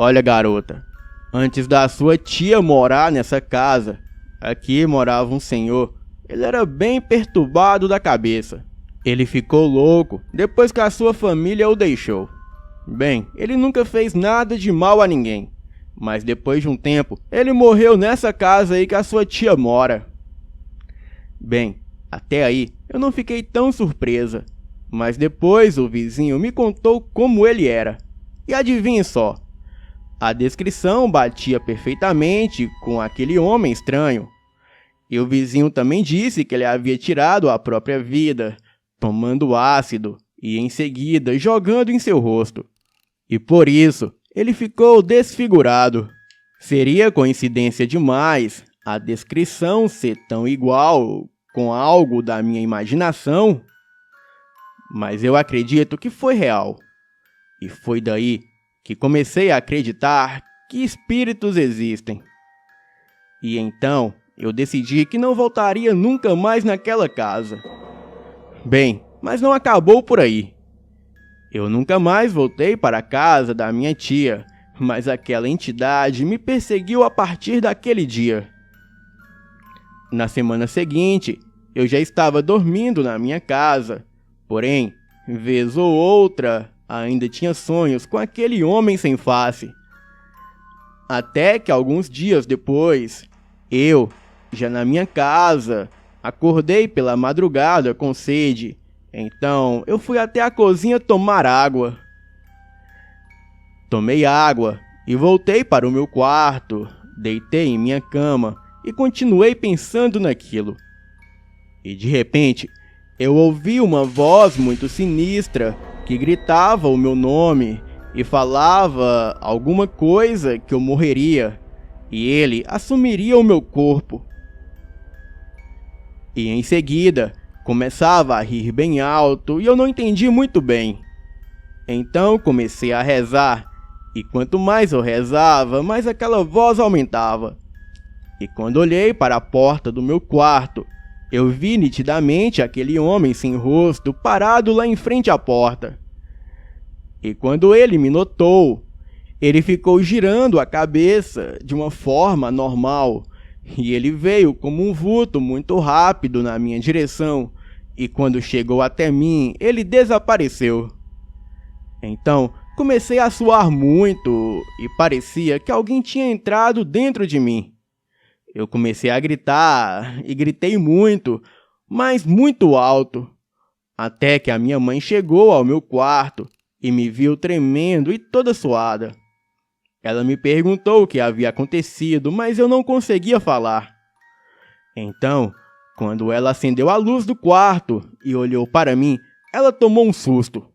Olha, garota, antes da sua tia morar nessa casa, aqui morava um senhor. Ele era bem perturbado da cabeça. Ele ficou louco depois que a sua família o deixou. Bem, ele nunca fez nada de mal a ninguém, mas depois de um tempo, ele morreu nessa casa aí que a sua tia mora. Bem, até aí eu não fiquei tão surpresa, mas depois o vizinho me contou como ele era. E adivinhe só, a descrição batia perfeitamente com aquele homem estranho. E o vizinho também disse que ele havia tirado a própria vida, tomando ácido e em seguida jogando em seu rosto. E por isso, ele ficou desfigurado. Seria coincidência demais a descrição ser tão igual com algo da minha imaginação? Mas eu acredito que foi real. E foi daí que comecei a acreditar que espíritos existem. E então eu decidi que não voltaria nunca mais naquela casa. Bem, mas não acabou por aí. Eu nunca mais voltei para a casa da minha tia, mas aquela entidade me perseguiu a partir daquele dia. Na semana seguinte, eu já estava dormindo na minha casa, porém, vez ou outra, ainda tinha sonhos com aquele homem sem face. Até que alguns dias depois, eu, já na minha casa, acordei pela madrugada com sede. Então, eu fui até a cozinha tomar água. Tomei água e voltei para o meu quarto, deitei em minha cama e continuei pensando naquilo. E de repente, eu ouvi uma voz muito sinistra que gritava o meu nome e falava alguma coisa que eu morreria e ele assumiria o meu corpo. E em seguida, começava a rir bem alto e eu não entendi muito bem. Então comecei a rezar, e quanto mais eu rezava, mais aquela voz aumentava. E quando olhei para a porta do meu quarto, eu vi nitidamente aquele homem sem rosto parado lá em frente à porta. E quando ele me notou, ele ficou girando a cabeça de uma forma normal, e ele veio como um vulto muito rápido na minha direção, e quando chegou até mim, ele desapareceu. Então, comecei a suar muito e parecia que alguém tinha entrado dentro de mim. Eu comecei a gritar e gritei muito, mas muito alto, até que a minha mãe chegou ao meu quarto e me viu tremendo e toda suada. Ela me perguntou o que havia acontecido, mas eu não conseguia falar. Então, quando ela acendeu a luz do quarto e olhou para mim, ela tomou um susto.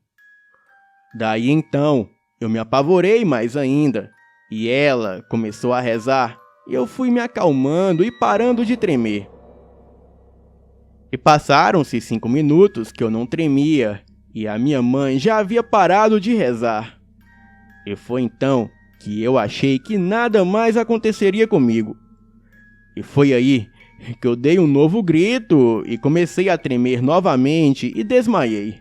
Daí então, eu me apavorei mais ainda, e ela começou a rezar, e eu fui me acalmando e parando de tremer. E passaram-se 5 minutos que eu não tremia, e a minha mãe já havia parado de rezar. E foi então que eu achei que nada mais aconteceria comigo. E foi aí que eu dei um novo grito e comecei a tremer novamente e desmaiei.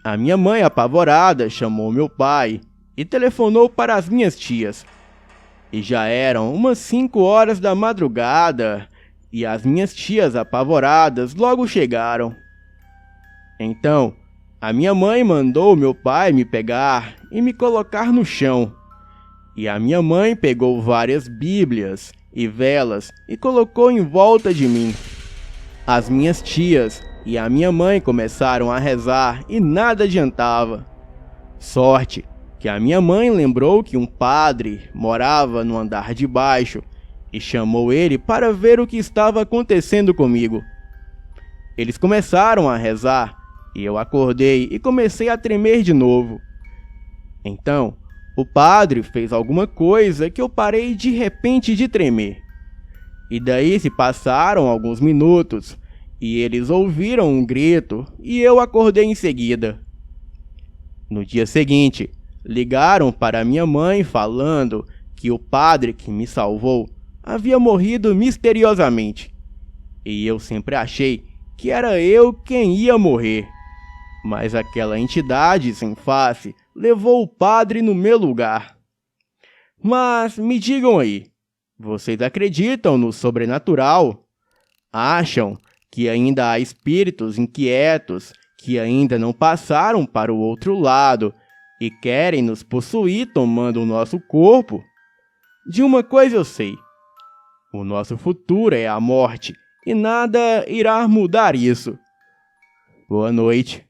A minha mãe, apavorada, chamou meu pai e telefonou para as minhas tias. E já eram umas 5 horas da madrugada e as minhas tias, apavoradas, logo chegaram. Então, a minha mãe mandou meu pai me pegar e me colocar no chão. E a minha mãe pegou várias bíblias e velas e colocou em volta de mim. As minhas tias e a minha mãe começaram a rezar e nada adiantava. Sorte que a minha mãe lembrou que um padre morava no andar de baixo e chamou ele para ver o que estava acontecendo comigo. Eles começaram a rezar e eu acordei e comecei a tremer de novo. Então, o padre fez alguma coisa que eu parei de repente de tremer. E daí se passaram alguns minutos e eles ouviram um grito e eu acordei em seguida. No dia seguinte, ligaram para minha mãe falando que o padre que me salvou havia morrido misteriosamente. E eu sempre achei que era eu quem ia morrer. Mas aquela entidade sem face levou o padre no meu lugar. Mas me digam aí, vocês acreditam no sobrenatural? Acham que ainda há espíritos inquietos que ainda não passaram para o outro lado e querem nos possuir tomando o nosso corpo? De uma coisa eu sei: o nosso futuro é a morte e nada irá mudar isso. Boa noite.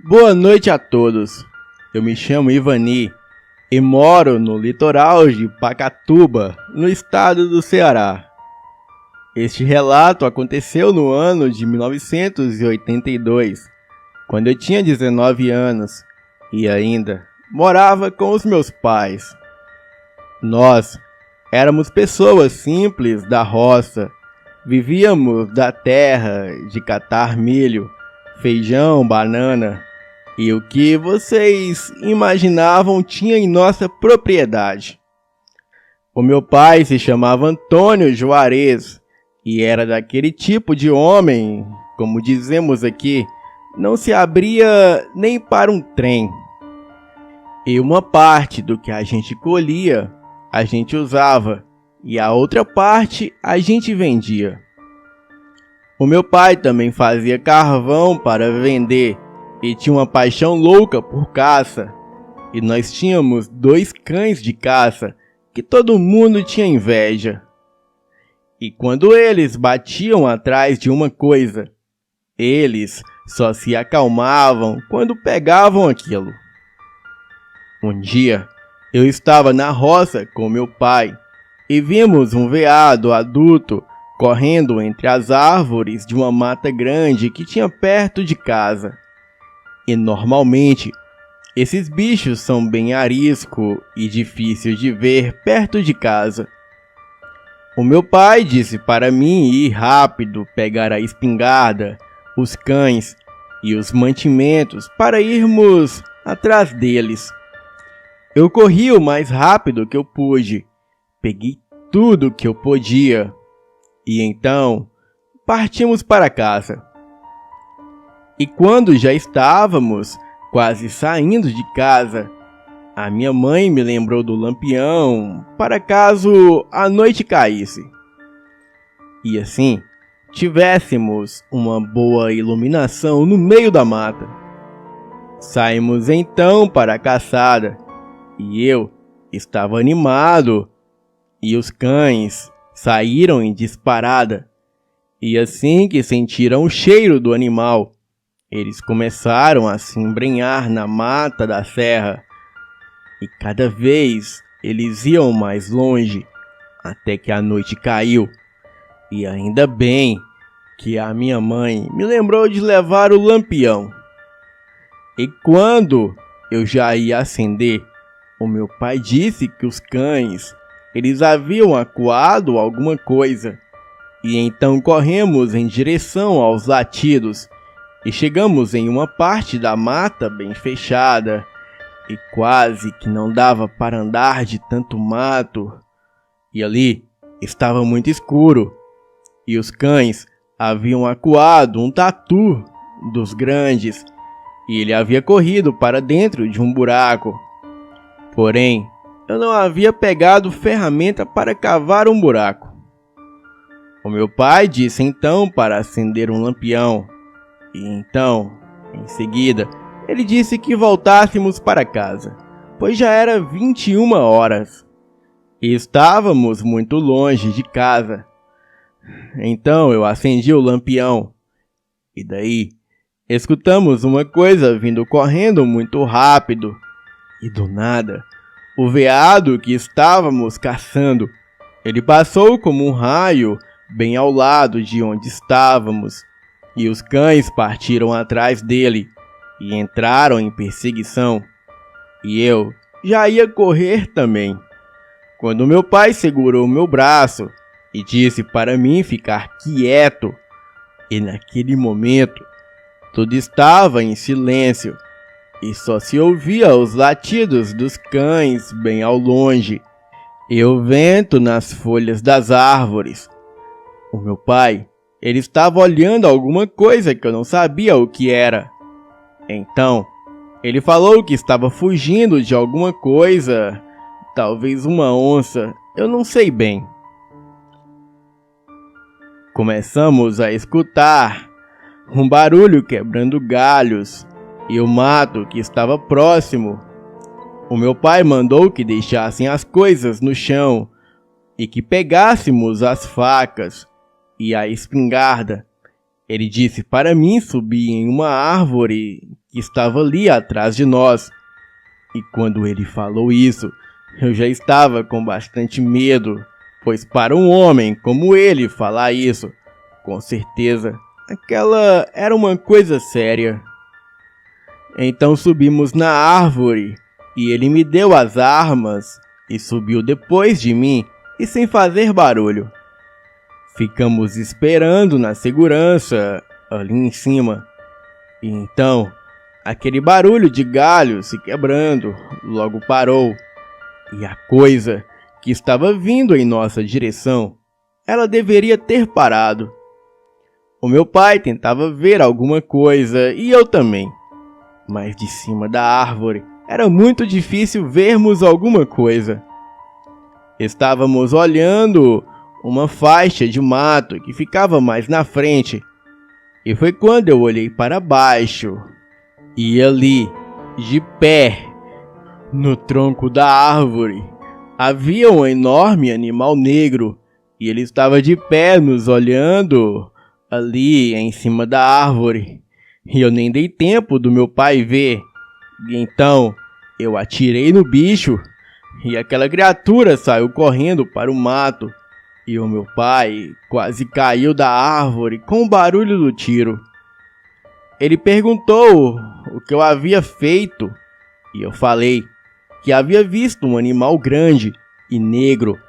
Boa noite a todos. Eu me chamo Ivani e moro no litoral de Pacatuba, no estado do Ceará. Este relato aconteceu no ano de 1982, quando eu tinha 19 anos e ainda morava com os meus pais. Nós éramos pessoas simples da roça, vivíamos da terra de catar milho, feijão, banana e o que vocês imaginavam tinha em nossa propriedade. O meu pai se chamava Antônio Juarez e era daquele tipo de homem, como dizemos aqui, não se abria nem para um trem. E uma parte do que a gente colhia, a gente usava, e a outra parte a gente vendia. O meu pai também fazia carvão para vender e tinha uma paixão louca por caça. E nós tínhamos 2 cães de caça que todo mundo tinha inveja. E quando eles batiam atrás de uma coisa, eles só se acalmavam quando pegavam aquilo. Um dia, eu estava na roça com meu pai e vimos um veado adulto correndo entre as árvores de uma mata grande que tinha perto de casa. E normalmente, esses bichos são bem arisco e difícil de ver perto de casa. O meu pai disse para mim ir rápido pegar a espingarda, os cães e os mantimentos para irmos atrás deles. Eu corri o mais rápido que eu pude, peguei tudo que eu podia e então partimos para casa. E quando já estávamos quase saindo de casa, a minha mãe me lembrou do lampião para caso a noite caísse. E assim, tivéssemos uma boa iluminação no meio da mata. Saímos então para a caçada, e eu estava animado, e os cães saíram em disparada. E assim que sentiram o cheiro do animal, eles começaram a se embrenhar na mata da serra. E cada vez eles iam mais longe, até que a noite caiu. E ainda bem que a minha mãe me lembrou de levar o lampião. E quando eu já ia acender, o meu pai disse que os cães, eles haviam acuado alguma coisa. E então corremos em direção aos latidos e chegamos em uma parte da mata bem fechada e quase que não dava para andar de tanto mato. E ali estava muito escuro e os cães haviam acuado um tatu dos grandes e ele havia corrido para dentro de um buraco. Porém, eu não havia pegado ferramenta para cavar um buraco. O meu pai disse então para acender um lampião. E então, em seguida, ele disse que voltássemos para casa, pois já era 21 horas. E estávamos muito longe de casa. Então eu acendi o lampião. E daí, escutamos uma coisa vindo correndo muito rápido. E do nada, o veado que estávamos caçando, ele passou como um raio bem ao lado de onde estávamos, e os cães partiram atrás dele e entraram em perseguição. E eu já ia correr também, quando meu pai segurou meu braço e disse para mim ficar quieto. E naquele momento, tudo estava em silêncio e só se ouvia os latidos dos cães bem ao longe e o vento nas folhas das árvores. O meu pai, ele estava olhando alguma coisa que eu não sabia o que era. Então, ele falou que estava fugindo de alguma coisa, talvez uma onça, eu não sei bem. Começamos a escutar um barulho quebrando galhos e o mato que estava próximo. O meu pai mandou que deixassem as coisas no chão e que pegássemos as facas e a espingarda. Ele disse para mim subir em uma árvore que estava ali atrás de nós. E quando ele falou isso, eu já estava com bastante medo, pois para um homem como ele falar isso, com certeza, aquela era uma coisa séria. Então subimos na árvore e ele me deu as armas e subiu depois de mim e sem fazer barulho. Ficamos esperando na segurança, ali em cima. E então, aquele barulho de galho se quebrando logo parou. E a coisa que estava vindo em nossa direção, ela deveria ter parado. O meu pai tentava ver alguma coisa e eu também. Mas de cima da árvore era muito difícil vermos alguma coisa. Estávamos olhando uma faixa de mato que ficava mais na frente. E foi quando eu olhei para baixo. E ali, de pé, no tronco da árvore, havia um enorme animal negro. E ele estava de pé nos olhando ali em cima da árvore. E eu nem dei tempo do meu pai ver. E então eu atirei no bicho. E aquela criatura saiu correndo para o mato. E o meu pai quase caiu da árvore com o barulho do tiro. Ele perguntou o que eu havia feito. E eu falei que havia visto um animal grande e negro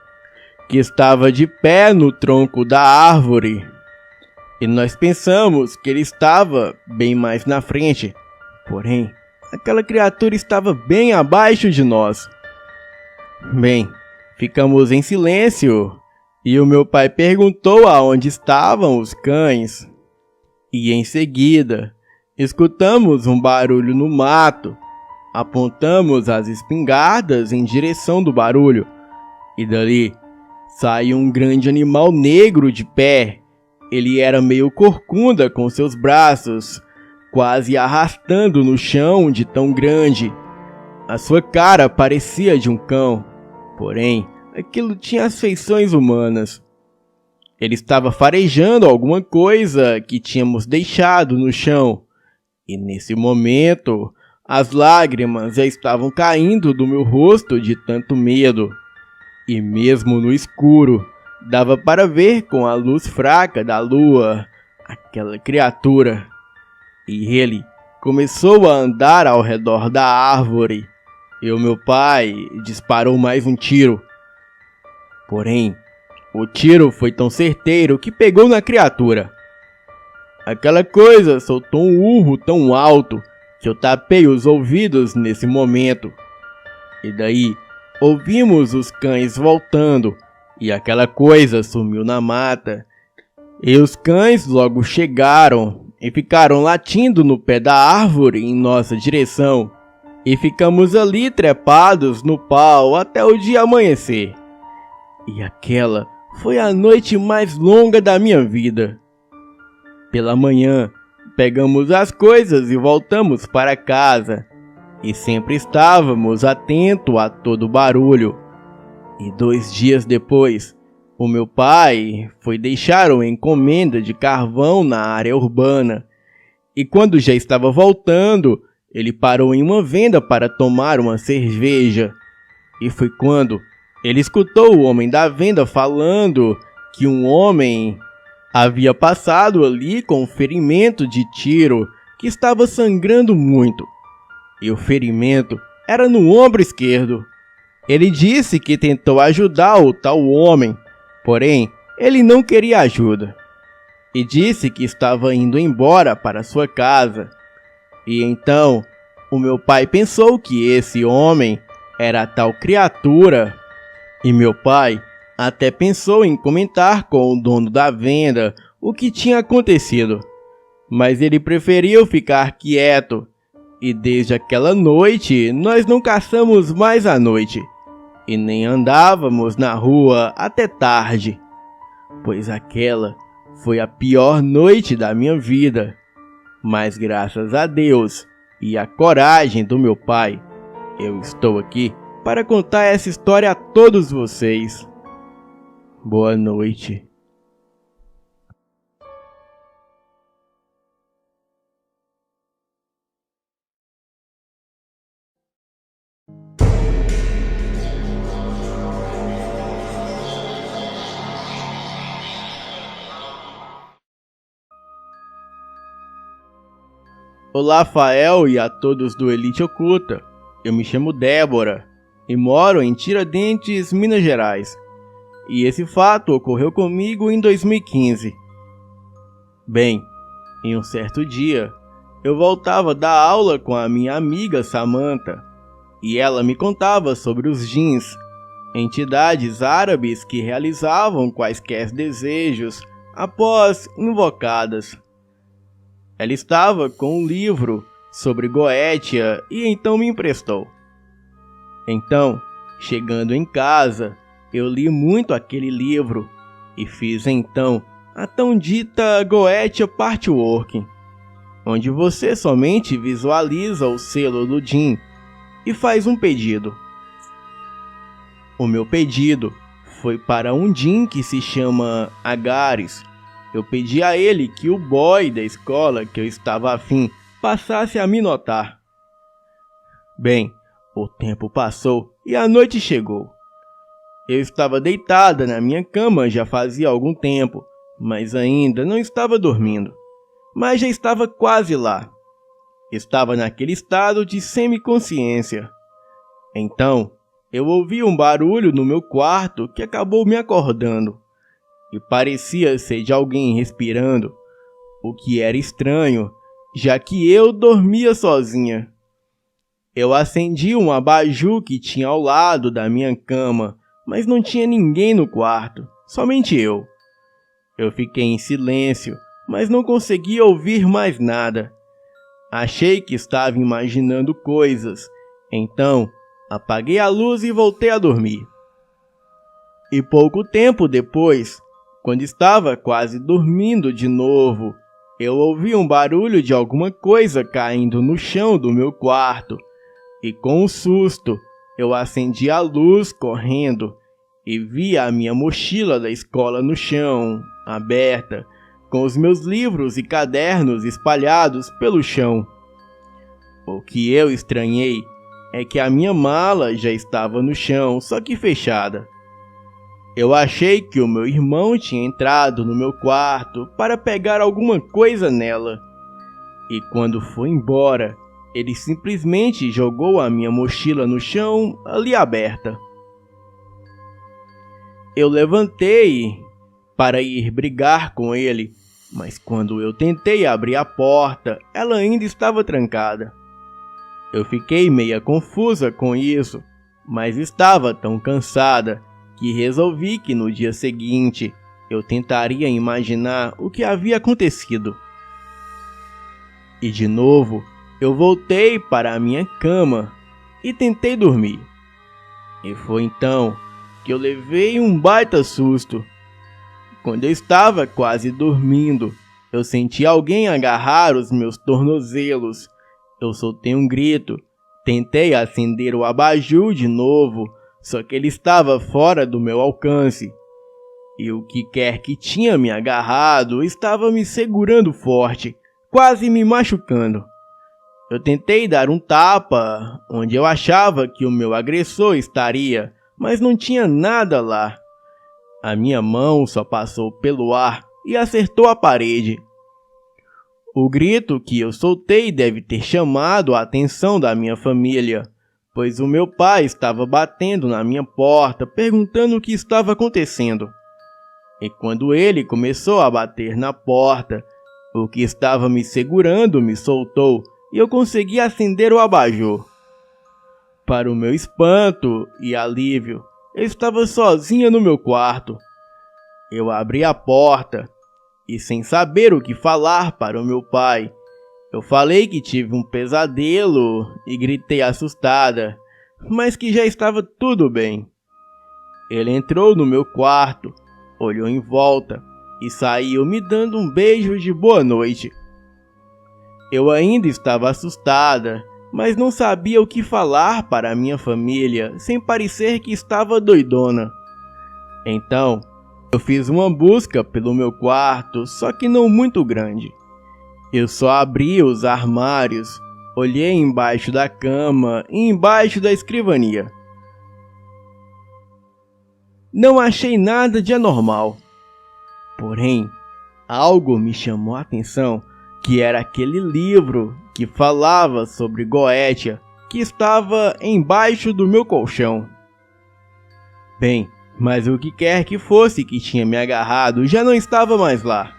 que estava de pé no tronco da árvore. E nós pensamos que ele estava bem mais na frente. Porém, aquela criatura estava bem abaixo de nós. Bem, ficamos em silêncio. E o meu pai perguntou aonde estavam os cães. E em seguida, escutamos um barulho no mato. Apontamos as espingardas em direção do barulho. E dali saiu um grande animal negro de pé. Ele era meio corcunda com seus braços, quase arrastando no chão de tão grande. A sua cara parecia de um cão, porém, aquilo tinha as feições humanas. Ele estava farejando alguma coisa que tínhamos deixado no chão. E nesse momento, as lágrimas já estavam caindo do meu rosto de tanto medo. E mesmo no escuro, dava para ver com a luz fraca da lua aquela criatura. E ele começou a andar ao redor da árvore e o meu pai disparou mais um tiro. Porém, o tiro foi tão certeiro que pegou na criatura. Aquela coisa soltou um urro tão alto que eu tapei os ouvidos nesse momento. E daí, ouvimos os cães voltando e aquela coisa sumiu na mata. E os cães logo chegaram e ficaram latindo no pé da árvore em nossa direção. E ficamos ali trepados no pau até o dia amanhecer. E aquela foi a noite mais longa da minha vida. Pela manhã, pegamos as coisas e voltamos para casa. E sempre estávamos atentos a todo barulho. E 2 dias depois, o meu pai foi deixar uma encomenda de carvão na área urbana. E quando já estava voltando, ele parou em uma venda para tomar uma cerveja. E foi quando ele escutou o homem da venda falando que um homem havia passado ali com um ferimento de tiro que estava sangrando muito. E o ferimento era no ombro esquerdo. Ele disse que tentou ajudar o tal homem, porém ele não queria ajuda. E disse que estava indo embora para sua casa. E então o meu pai pensou que esse homem era a tal criatura. E meu pai até pensou em comentar com o dono da venda o que tinha acontecido, mas ele preferiu ficar quieto. E desde aquela noite nós não caçamos mais à noite e nem andávamos na rua até tarde, pois aquela foi a pior noite da minha vida. Mas graças a Deus e à coragem do meu pai, eu estou aqui para contar essa história a todos vocês. Boa noite. Olá, Fael, e a todos do Elite Oculta. Eu me chamo Débora e moro em Tiradentes, Minas Gerais. E esse fato ocorreu comigo em 2015. Bem, em um certo dia, eu voltava da aula com a minha amiga Samantha e ela me contava sobre os djinns, entidades árabes que realizavam quaisquer desejos após invocadas. Ela estava com um livro sobre Goetia e então me emprestou. Então, chegando em casa, eu li muito aquele livro e fiz então a tão dita Goetia Partworking, onde você somente visualiza o selo do djinn e faz um pedido. O meu pedido foi para um djinn que se chama Agares. Eu pedi a ele que o boy da escola que eu estava afim passasse a me notar. Bem, o tempo passou e a noite chegou. Eu estava deitada na minha cama já fazia algum tempo, mas ainda não estava dormindo. Mas já estava quase lá. Estava naquele estado de semiconsciência. Então, eu ouvi um barulho no meu quarto que acabou me acordando. E parecia ser de alguém respirando, o que era estranho, já que eu dormia sozinha. Eu acendi um abajur que tinha ao lado da minha cama, mas não tinha ninguém no quarto, somente eu. Eu fiquei em silêncio, mas não conseguia ouvir mais nada. Achei que estava imaginando coisas, então apaguei a luz e voltei a dormir. E pouco tempo depois, quando estava quase dormindo de novo, eu ouvi um barulho de alguma coisa caindo no chão do meu quarto. E com um susto, eu acendi a luz correndo e vi a minha mochila da escola no chão, aberta, com os meus livros e cadernos espalhados pelo chão. O que eu estranhei é que a minha mala já estava no chão, só que fechada. Eu achei que o meu irmão tinha entrado no meu quarto para pegar alguma coisa nela. E quando foi embora, ele simplesmente jogou a minha mochila no chão, ali aberta. Eu levantei para ir brigar com ele, mas quando eu tentei abrir a porta, ela ainda estava trancada. Eu fiquei meia confusa com isso, mas estava tão cansada que resolvi que no dia seguinte eu tentaria imaginar o que havia acontecido. E de novo, eu voltei para a minha cama e tentei dormir. E foi então que eu levei um baita susto. Quando eu estava quase dormindo, eu senti alguém agarrar os meus tornozelos. Eu soltei um grito, tentei acender o abajur de novo, só que ele estava fora do meu alcance. E o que quer que tinha me agarrado estava me segurando forte, quase me machucando. Eu tentei dar um tapa onde eu achava que o meu agressor estaria, mas não tinha nada lá. A minha mão só passou pelo ar e acertou a parede. O grito que eu soltei deve ter chamado a atenção da minha família, pois o meu pai estava batendo na minha porta perguntando o que estava acontecendo. E quando ele começou a bater na porta, o que estava me segurando me soltou e eu consegui acender o abajur. Para o meu espanto e alívio, eu estava sozinha no meu quarto. Eu abri a porta e, sem saber o que falar para o meu pai, eu falei que tive um pesadelo e gritei assustada, mas que já estava tudo bem. Ele entrou no meu quarto, olhou em volta e saiu me dando um beijo de boa noite. Eu ainda estava assustada, mas não sabia o que falar para a minha família sem parecer que estava doidona. Então, eu fiz uma busca pelo meu quarto, só que não muito grande. Eu só abri os armários, olhei embaixo da cama e embaixo da escrivania. Não achei nada de anormal. Porém, algo me chamou a atenção, que era aquele livro que falava sobre Goetia, que estava embaixo do meu colchão. Bem, mas o que quer que fosse que tinha me agarrado já não estava mais lá.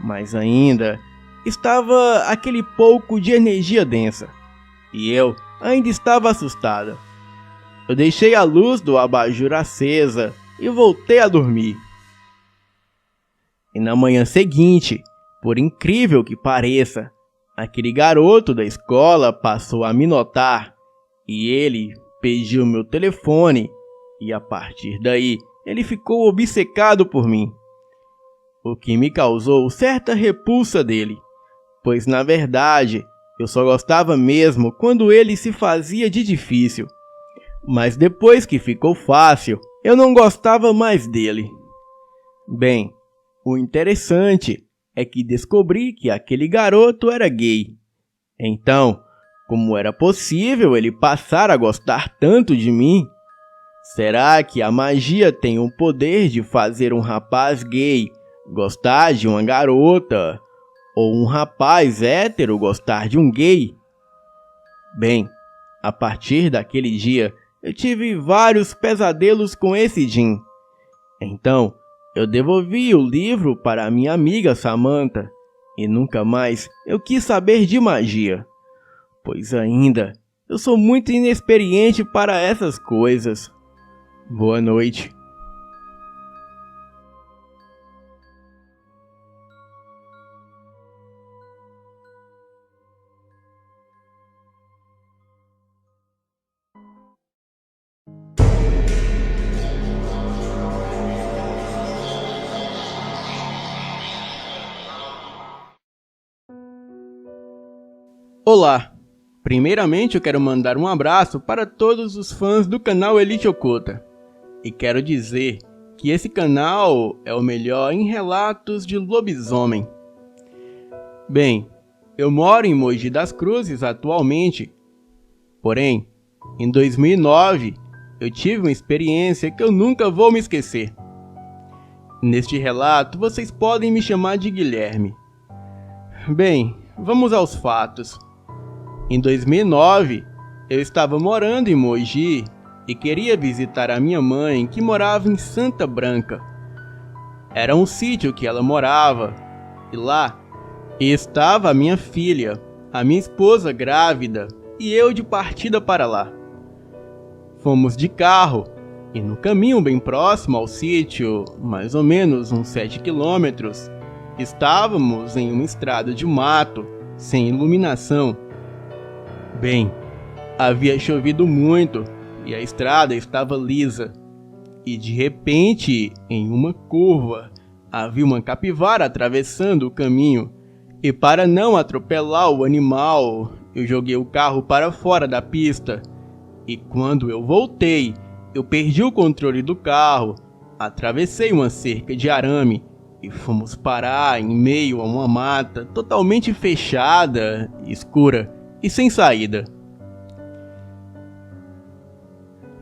Mas ainda estava aquele pouco de energia densa. E eu ainda estava assustada. Eu deixei a luz do abajur acesa e voltei a dormir. E na manhã seguinte, por incrível que pareça, aquele garoto da escola passou a me notar e ele pediu meu telefone e a partir daí ele ficou obcecado por mim, o que me causou certa repulsa dele, pois na verdade eu só gostava mesmo quando ele se fazia de difícil, mas depois que ficou fácil eu não gostava mais dele. Bem, o interessante é que descobri que aquele garoto era gay. Então, como era possível ele passar a gostar tanto de mim? Será que a magia tem o poder de fazer um rapaz gay gostar de uma garota? Ou um rapaz hétero gostar de um gay? Bem, a partir daquele dia, eu tive vários pesadelos com esse Jim. Então, eu devolvi o livro para a minha amiga Samantha e nunca mais eu quis saber de magia, pois ainda eu sou muito inexperiente para essas coisas. Boa noite. Olá! Primeiramente eu quero mandar um abraço para todos os fãs do canal Elite Oculta. E quero dizer que esse canal é o melhor em relatos de lobisomem. Bem, eu moro em Mogi das Cruzes atualmente. Porém, em 2009, eu tive uma experiência que eu nunca vou me esquecer. Neste relato, vocês podem me chamar de Guilherme. Bem, vamos aos fatos. Em 2009, eu estava morando em Mogi e queria visitar a minha mãe, que morava em Santa Branca. Era um sítio que ela morava, e lá estava a minha filha, a minha esposa grávida e eu de partida para lá. Fomos de carro e no caminho bem próximo ao sítio, mais ou menos uns 7 quilômetros, estávamos em uma estrada de mato, sem iluminação. Bem, havia chovido muito e a estrada estava lisa. E de repente, em uma curva, havia uma capivara atravessando o caminho. E para não atropelar o animal, eu joguei o carro para fora da pista. E quando eu voltei, eu perdi o controle do carro, atravessei uma cerca de arame e fomos parar em meio a uma mata totalmente fechada, escura e sem saída.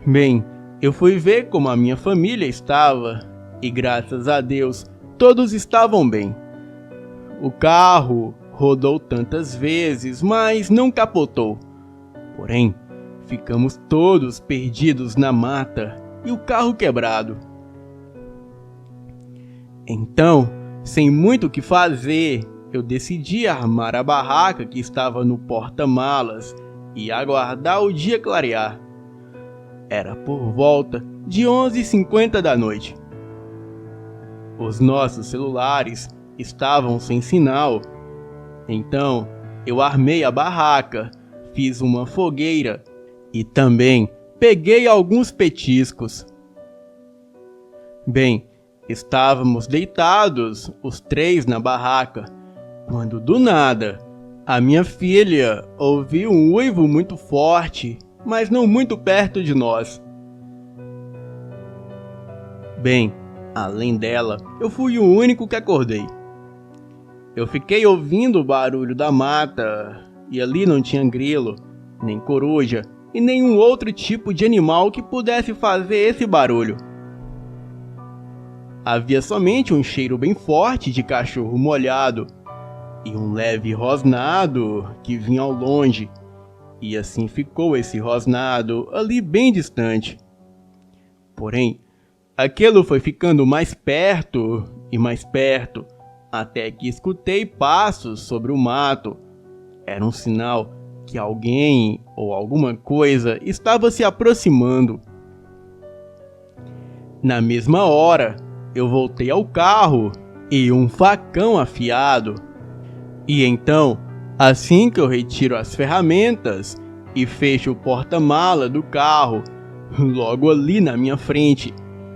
Bem, eu fui ver como a minha família estava e, graças a Deus, todos estavam bem. O carro rodou tantas vezes, mas não capotou. Porém, ficamos todos perdidos na mata e o carro quebrado. Então, sem muito o que fazer, eu decidi armar a barraca que estava no porta-malas e aguardar o dia clarear. Era por volta de 11h50 da noite. Os nossos celulares estavam sem sinal. Então, eu armei a barraca, fiz uma fogueira e também peguei alguns petiscos. Bem, estávamos deitados, os três na barraca, quando do nada, a minha filha ouviu um uivo muito forte, mas não muito perto de nós. Bem, além dela, eu fui o único que acordei. Eu fiquei ouvindo o barulho da mata, e ali não tinha grilo, nem coruja, e nenhum outro tipo de animal que pudesse fazer esse barulho. Havia somente um cheiro bem forte de cachorro molhado, e um leve rosnado que vinha ao longe. E assim ficou esse rosnado ali bem distante. Porém, aquilo foi ficando mais perto e mais perto, até que escutei passos sobre o mato. Era um sinal que alguém ou alguma coisa estava se aproximando. Na mesma hora, eu voltei ao carro e um facão afiado. E então, assim que eu retiro as ferramentas e fecho o porta-mala do carro, logo ali na minha frente,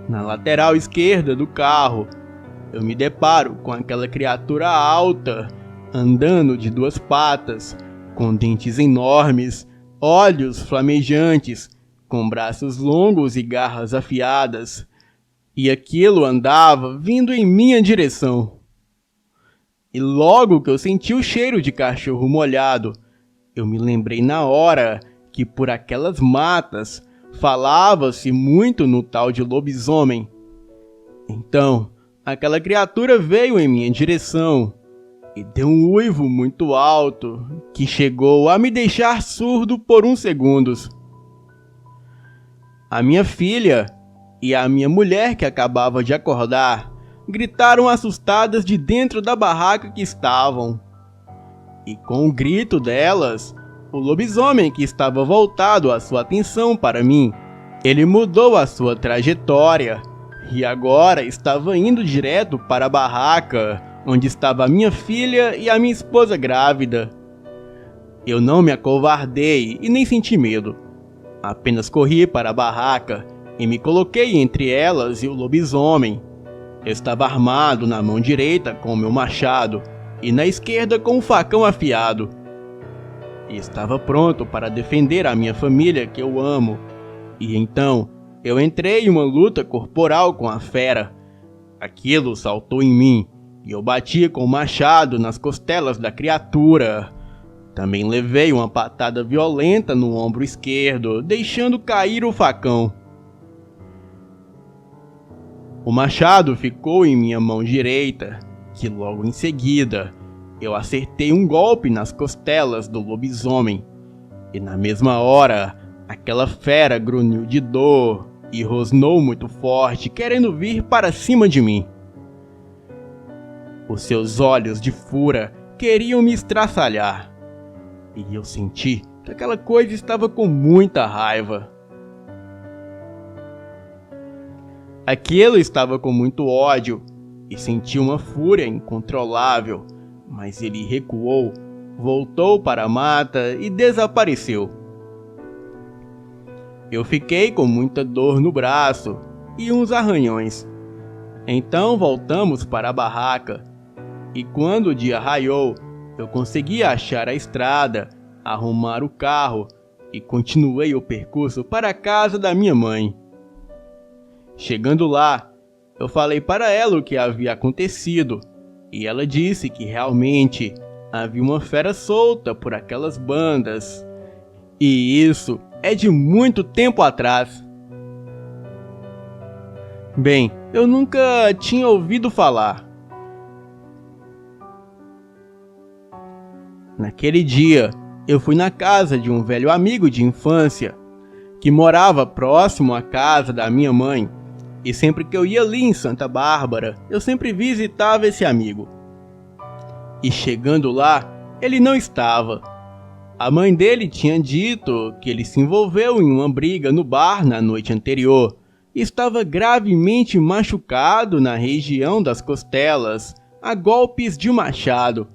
na lateral esquerda do carro, eu me deparo com aquela criatura alta, andando de duas patas, com dentes enormes, olhos flamejantes, com braços longos e garras afiadas. E aquilo andava vindo em minha direção. E logo que eu senti o cheiro de cachorro molhado, eu me lembrei na hora que por aquelas matas falava-se muito no tal de lobisomem. Então, aquela criatura veio em minha direção e deu um uivo muito alto que chegou a me deixar surdo por uns segundos. A minha filha e a minha mulher, que acabava de acordar, gritaram assustadas de dentro da barraca que estavam. E com o grito delas, o lobisomem, que estava voltado a sua atenção para mim, ele mudou a sua trajetória e agora estava indo direto para a barraca onde estava a minha filha e a minha esposa grávida. Eu não me acovardei e nem senti medo. Apenas corri para a barraca e me coloquei entre elas e o lobisomem. Eu estava armado na mão direita com o meu machado e na esquerda com o facão afiado. E estava pronto para defender a minha família que eu amo. E então eu entrei em uma luta corporal com a fera. Aquilo saltou em mim e eu bati com o machado nas costelas da criatura. Também levei uma patada violenta no ombro esquerdo, deixando cair o facão. O machado ficou em minha mão direita, que logo em seguida eu acertei um golpe nas costelas do lobisomem, e na mesma hora, aquela fera grunhiu de dor e rosnou muito forte, querendo vir para cima de mim. Os seus olhos de fúria queriam me estraçalhar, e eu senti que aquela coisa estava com muita raiva. Aquilo estava com muito ódio e senti uma fúria incontrolável, mas ele recuou, voltou para a mata e desapareceu. Eu fiquei com muita dor no braço e uns arranhões. Então voltamos para a barraca, e quando o dia raiou, eu consegui achar a estrada, arrumar o carro e continuei o percurso para a casa da minha mãe. Chegando lá, eu falei para ela o que havia acontecido, e ela disse que realmente havia uma fera solta por aquelas bandas, e isso é de muito tempo atrás. Bem, eu nunca tinha ouvido falar. Naquele dia, eu fui na casa de um velho amigo de infância, que morava próximo à casa da minha mãe, e sempre que eu ia ali em Santa Bárbara, eu sempre visitava esse amigo. E chegando lá, ele não estava. A mãe dele tinha dito que ele se envolveu em uma briga no bar na noite anterior e estava gravemente machucado na região das costelas, a golpes de machado.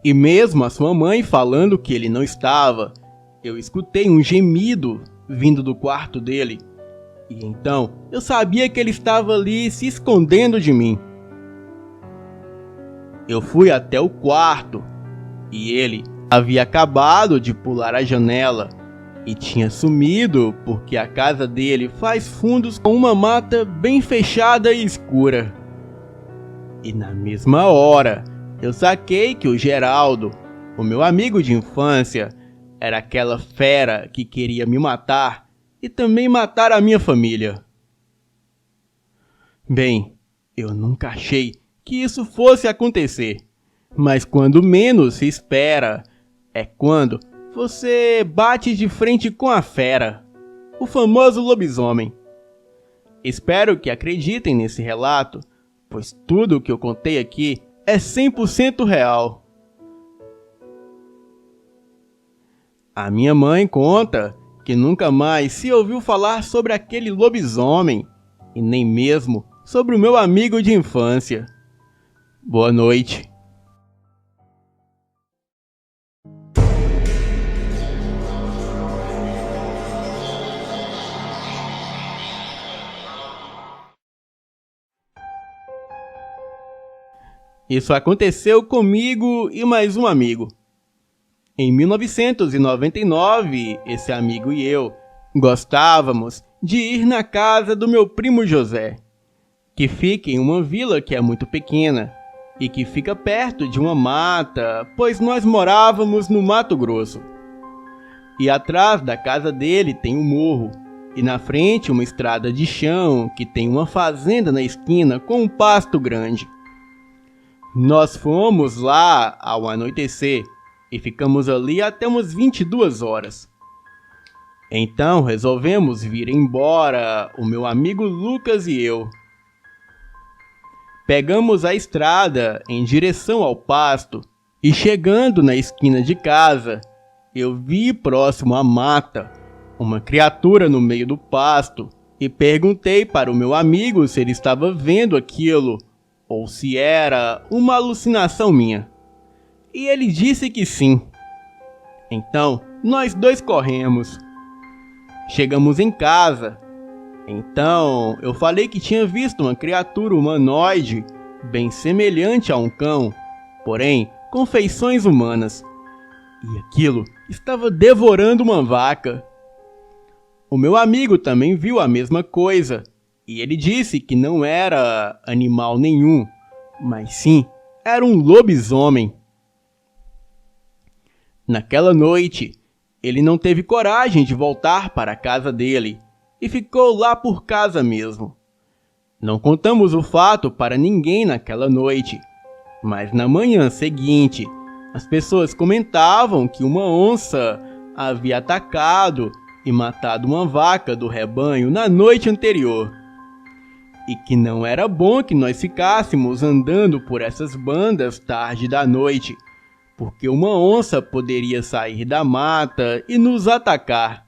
E mesmo a sua mãe falando que ele não estava, eu escutei um gemido vindo do quarto dele. E então eu sabia que ele estava ali se escondendo de mim. Eu fui até o quarto e ele havia acabado de pular a janela e tinha sumido porque a casa dele faz fundos com uma mata bem fechada e escura. E na mesma hora eu saquei que o Geraldo, o meu amigo de infância, era aquela fera que queria me matar e também matar a minha família. Bem, eu nunca achei que isso fosse acontecer, mas quando menos se espera, é quando você bate de frente com a fera, o famoso lobisomem. Espero que acreditem nesse relato, pois tudo o que eu contei aqui é 100% real. A minha mãe conta que nunca mais se ouviu falar sobre aquele lobisomem, e nem mesmo sobre o meu amigo de infância. Boa noite. Isso aconteceu comigo e mais um amigo. Em 1999, esse amigo e eu gostávamos de ir na casa do meu primo José, que fica em uma vila que é muito pequena e que fica perto de uma mata, pois nós morávamos no Mato Grosso. E atrás da casa dele tem um morro, e na frente uma estrada de chão que tem uma fazenda na esquina com um pasto grande. Nós fomos lá ao anoitecer e ficamos ali até umas 22 horas. Então resolvemos vir embora, o meu amigo Lucas e eu. Pegamos a estrada em direção ao pasto e chegando na esquina de casa, eu vi próximo à mata uma criatura no meio do pasto e perguntei para o meu amigo se ele estava vendo aquilo ou se era uma alucinação minha. E ele disse que sim. Então, nós dois corremos. Chegamos em casa. Então, eu falei que tinha visto uma criatura humanoide, bem semelhante a um cão, porém com feições humanas. E aquilo estava devorando uma vaca. O meu amigo também viu a mesma coisa, e ele disse que não era animal nenhum, mas sim, era um lobisomem. Naquela noite, ele não teve coragem de voltar para a casa dele e ficou lá por casa mesmo. Não contamos o fato para ninguém naquela noite, Mas na manhã seguinte, as pessoas comentavam que uma onça havia atacado e matado uma vaca do rebanho na noite anterior. E que não era bom que nós ficássemos andando por essas bandas tarde da noite, porque uma onça poderia sair da mata e nos atacar.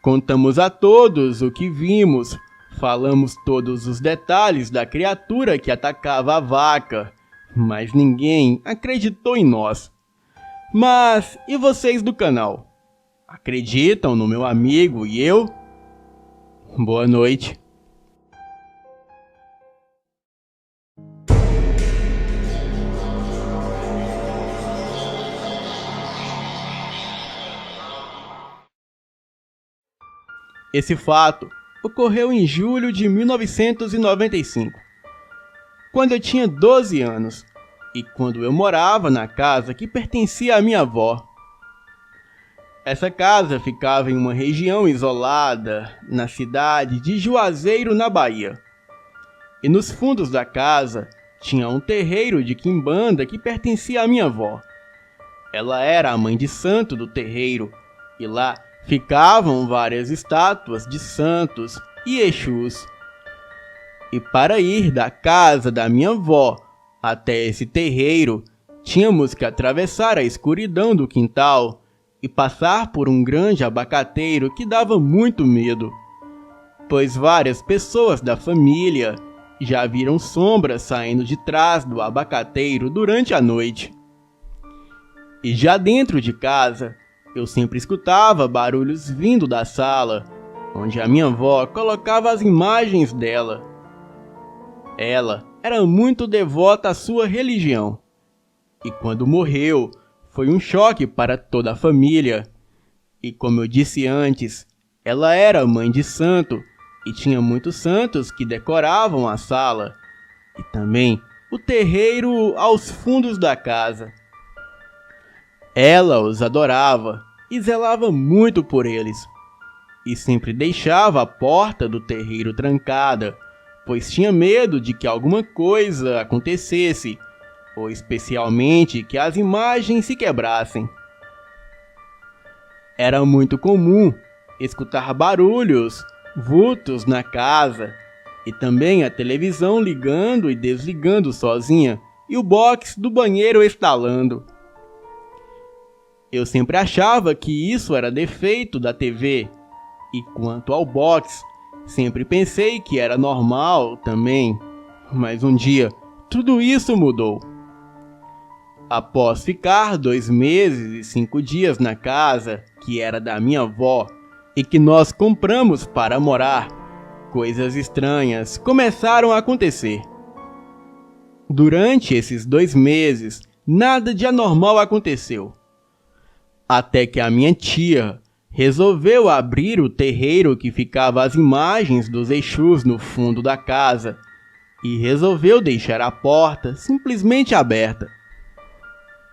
Contamos a todos o que vimos, falamos todos os detalhes da criatura que atacava a vaca, mas ninguém acreditou em nós. Mas e vocês do canal? Acreditam no meu amigo e eu? Boa noite. Esse fato ocorreu em julho de 1995, quando eu tinha 12 anos e quando eu morava na casa que pertencia à minha avó. Essa casa ficava em uma região isolada, na cidade de Juazeiro, na Bahia. E nos fundos da casa tinha um terreiro de quimbanda que pertencia à minha avó. Ela era a mãe de santo do terreiro e lá ficavam várias estátuas de santos e exus. E para ir da casa da minha avó até esse terreiro, tínhamos que atravessar a escuridão do quintal e passar por um grande abacateiro que dava muito medo, pois várias pessoas da família já viram sombras saindo de trás do abacateiro durante a noite. E já dentro de casa, eu sempre escutava barulhos vindo da sala, onde a minha avó colocava as imagens dela. Ela era muito devota à sua religião, e quando morreu, foi um choque para toda a família. E como eu disse antes, ela era mãe de santo, e tinha muitos santos que decoravam a sala, e também o terreiro aos fundos da casa. Ela os adorava e zelava muito por eles, e sempre deixava a porta do terreiro trancada, pois tinha medo de que alguma coisa acontecesse, ou especialmente que as imagens se quebrassem. Era muito comum escutar barulhos, vultos na casa, e também a televisão ligando e desligando sozinha, e o box do banheiro estalando. Eu sempre achava que isso era defeito da TV, e quanto ao box, sempre pensei que era normal também, mas um dia tudo isso mudou. Após ficar 2 meses e 5 dias na casa, que era da minha avó, e que nós compramos para morar, coisas estranhas começaram a acontecer. Durante esses 2 meses, nada de anormal aconteceu. Até que a minha tia resolveu abrir o terreiro que ficava as imagens dos exus no fundo da casa e resolveu deixar a porta simplesmente aberta.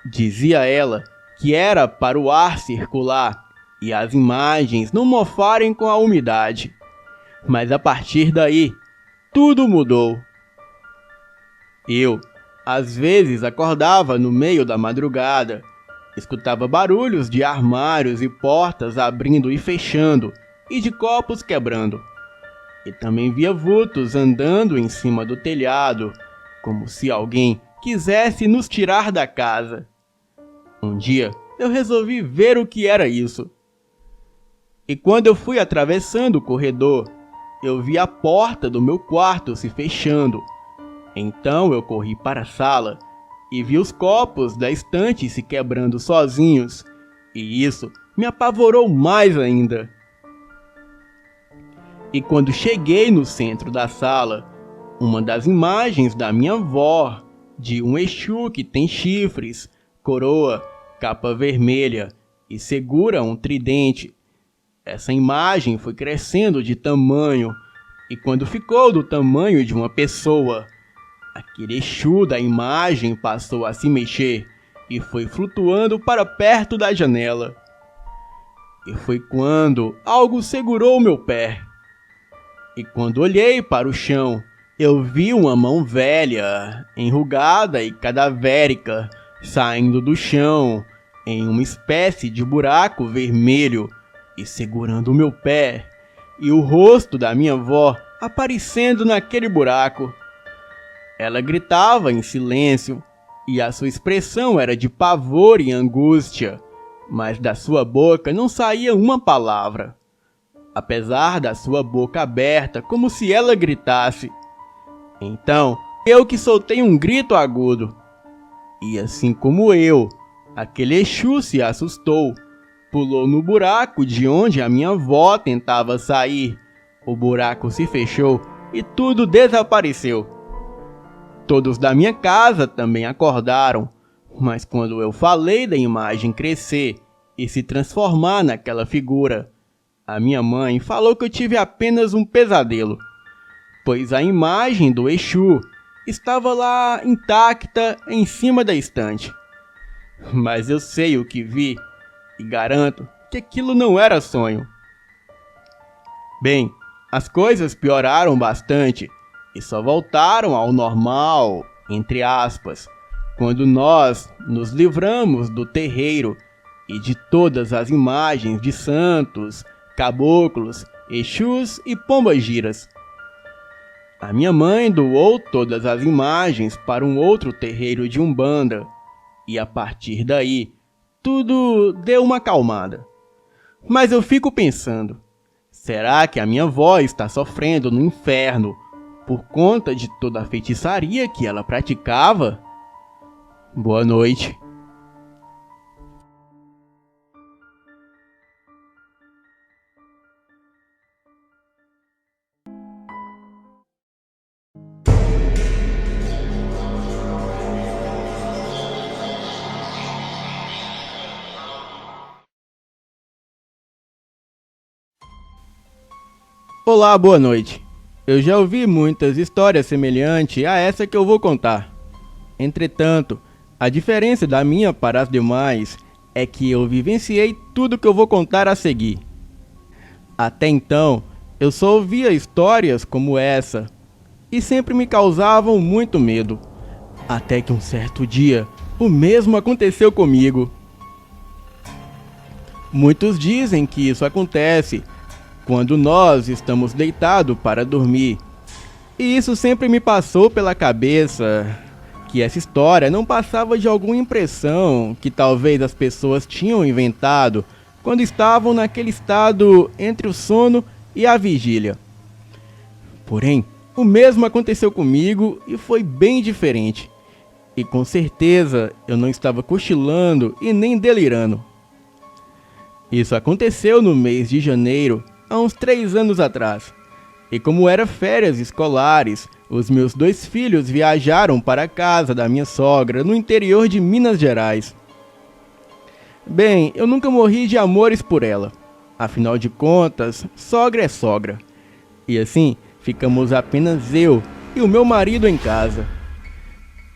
Dizia ela que era para o ar circular e as imagens não mofarem com a umidade. Mas a partir daí, tudo mudou. Eu, às vezes, acordava no meio da madrugada, escutava barulhos de armários e portas abrindo e fechando, e de copos quebrando. E também via vultos andando em cima do telhado, como se alguém quisesse nos tirar da casa. Um dia, eu resolvi ver o que era isso. E quando eu fui atravessando o corredor, eu vi a porta do meu quarto se fechando. Então eu corri para a sala e vi os copos da estante se quebrando sozinhos, e isso me apavorou mais ainda. E quando cheguei no centro da sala, uma das imagens da minha avó, de um exu que tem chifres, coroa, capa vermelha e segura um tridente. Essa imagem foi crescendo de tamanho, e quando ficou do tamanho de uma pessoa, aquele exu da imagem passou a se mexer e foi flutuando para perto da janela. E foi quando algo segurou meu pé. E quando olhei para o chão, eu vi uma mão velha, enrugada e cadavérica, saindo do chão em uma espécie de buraco vermelho e segurando o meu pé, e o rosto da minha avó aparecendo naquele buraco. Ela gritava em silêncio e a sua expressão era de pavor e angústia, mas da sua boca não saía uma palavra, apesar da sua boca aberta, como se ela gritasse. Então, eu que soltei um grito agudo. E assim como eu, aquele Exu se assustou, pulou no buraco de onde a minha avó tentava sair. O buraco se fechou e tudo desapareceu. Todos da minha casa também acordaram, mas quando eu falei da imagem crescer e se transformar naquela figura, a minha mãe falou que eu tive apenas um pesadelo, pois a imagem do Exu estava lá intacta em cima da estante. Mas eu sei o que vi e garanto que aquilo não era sonho. Bem, as coisas pioraram bastante e só voltaram ao normal, entre aspas, quando nós nos livramos do terreiro e de todas as imagens de santos, caboclos, exus e pombagiras. A minha mãe doou todas as imagens para um outro terreiro de Umbanda e a partir daí tudo deu uma acalmada. Mas eu fico pensando, será que a minha avó está sofrendo no inferno por conta de toda a feitiçaria que ela praticava? Boa noite. Olá, boa noite. Eu já ouvi muitas histórias semelhantes a essa que eu vou contar. Entretanto, a diferença da minha para as demais é que eu vivenciei tudo que eu vou contar a seguir. Até então, eu só ouvia histórias como essa e sempre me causavam muito medo. Até que um certo dia, o mesmo aconteceu comigo. Muitos dizem que isso acontece quando nós estamos deitados para dormir. E isso sempre me passou pela cabeça que essa história não passava de alguma impressão que talvez as pessoas tinham inventado quando estavam naquele estado entre o sono e a vigília. Porém, o mesmo aconteceu comigo e foi bem diferente. E com certeza eu não estava cochilando e nem delirando. Isso aconteceu no mês de janeiro, há uns 3 anos atrás. E como era férias escolares, os meus 2 filhos viajaram para a casa da minha sogra no interior de Minas Gerais. Bem, eu nunca morri de amores por ela. Afinal de contas, sogra é sogra. E assim, ficamos apenas eu e o meu marido em casa.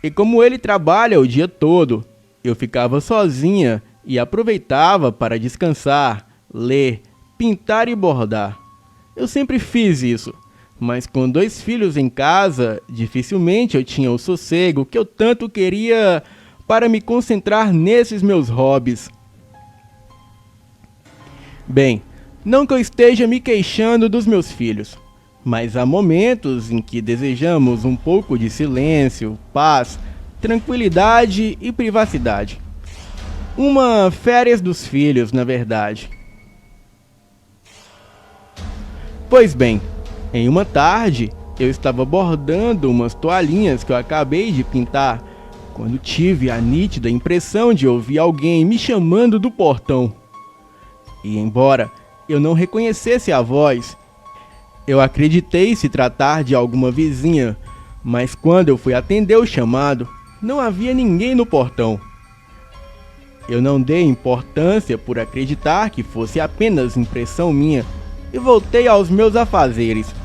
E como ele trabalha o dia todo, eu ficava sozinha e aproveitava para descansar, ler, pintar e bordar. Eu sempre fiz isso, mas com 2 filhos em casa, dificilmente eu tinha o sossego que eu tanto queria para me concentrar nesses meus hobbies. Bem, não que eu esteja me queixando dos meus filhos, mas há momentos em que desejamos um pouco de silêncio, paz, tranquilidade e privacidade. Uma férias dos filhos, na verdade. Pois bem, em uma tarde, eu estava bordando umas toalhinhas que eu acabei de pintar, quando tive a nítida impressão de ouvir alguém me chamando do portão. E embora eu não reconhecesse a voz, eu acreditei se tratar de alguma vizinha, mas quando eu fui atender o chamado, não havia ninguém no portão. Eu não dei importância por acreditar que fosse apenas impressão minha, e voltei aos meus afazeres.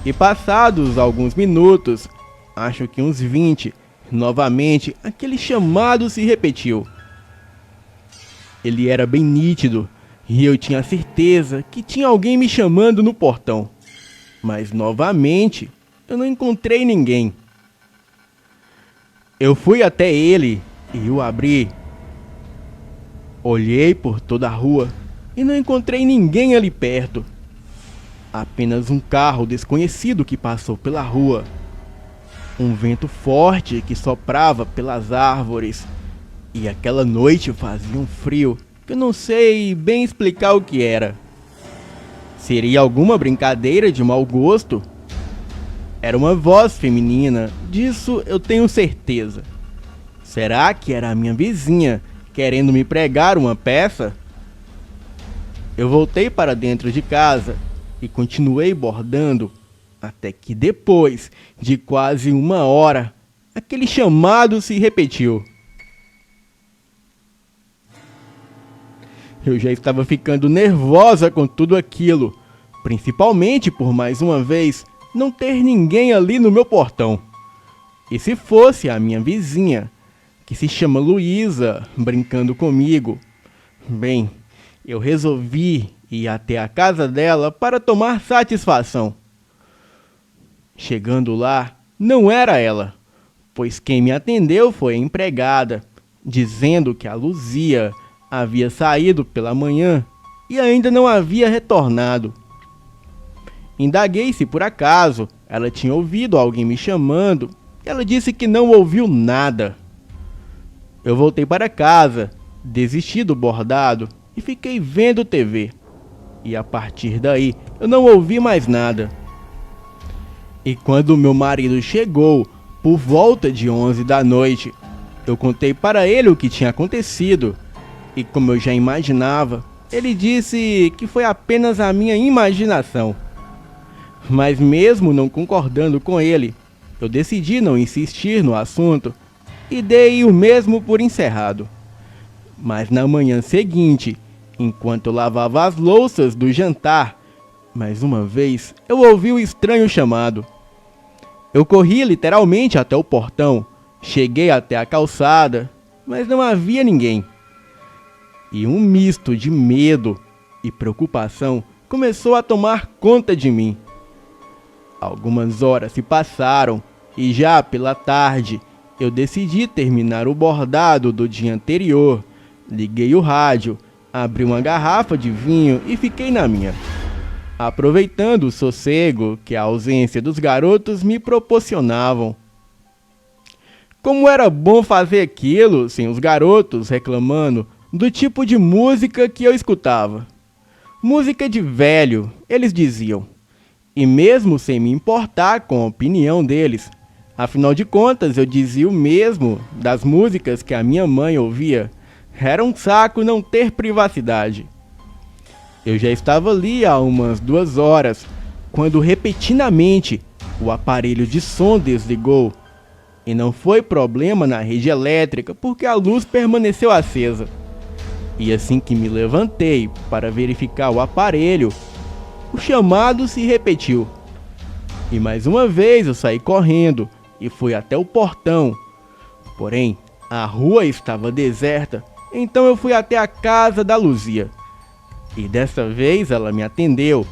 E passados alguns minutos, acho que uns 20, novamente aquele chamado se repetiu. Ele era bem nítido e eu tinha certeza que tinha alguém me chamando no portão. Mas novamente, eu não encontrei ninguém. Eu fui até ele e o abri. Olhei por toda a rua e não encontrei ninguém ali perto. Apenas um carro desconhecido que passou pela rua. Um vento forte que soprava pelas árvores. E aquela noite fazia um frio que eu não sei bem explicar o que era. Seria alguma brincadeira de mau gosto? Era uma voz feminina, disso eu tenho certeza. Será que era a minha vizinha querendo me pregar uma peça? Eu voltei para dentro de casa e continuei bordando, até que depois de quase 1 hora, aquele chamado se repetiu. Eu já estava ficando nervosa com tudo aquilo, principalmente por mais uma vez não ter ninguém ali no meu portão. E se fosse a minha vizinha, que se chama Luísa, brincando comigo? Bem, eu resolvi ir até a casa dela para tomar satisfação. Chegando lá, não era ela, pois quem me atendeu foi a empregada, dizendo que a Luzia havia saído pela manhã e ainda não havia retornado. Indaguei se por acaso ela tinha ouvido alguém me chamando e ela disse que não ouviu nada. Eu voltei para casa, desisti do bordado e fiquei vendo TV. E a partir daí eu não ouvi mais nada. E quando meu marido chegou, por volta de 11 da noite, eu contei para ele o que tinha acontecido. E como eu já imaginava, ele disse que foi apenas a minha imaginação. Mas mesmo não concordando com ele, eu decidi não insistir no assunto e dei o mesmo por encerrado. Mas na manhã seguinte, enquanto eu lavava as louças do jantar, mais uma vez eu ouvi o estranho chamado. Eu corri literalmente até o portão, cheguei até a calçada, mas não havia ninguém. E um misto de medo e preocupação começou a tomar conta de mim. Algumas horas se passaram e já pela tarde eu decidi terminar o bordado do dia anterior. Liguei o rádio, abri uma garrafa de vinho e fiquei na minha, aproveitando o sossego que a ausência dos garotos me proporcionavam. Como era bom fazer aquilo sem os garotos reclamando do tipo de música que eu escutava. Música de velho, eles diziam. E mesmo sem me importar com a opinião deles, afinal de contas eu dizia o mesmo das músicas que a minha mãe ouvia, era um saco não ter privacidade. Eu já estava ali há umas 2 horas, quando repentinamente o aparelho de som desligou. E não foi problema na rede elétrica, porque a luz permaneceu acesa. E assim que me levantei para verificar o aparelho, o chamado se repetiu. E mais uma vez eu saí correndo e fui até o portão. Porém, a rua estava deserta, então eu fui até a casa da Luzia. E dessa vez ela me atendeu.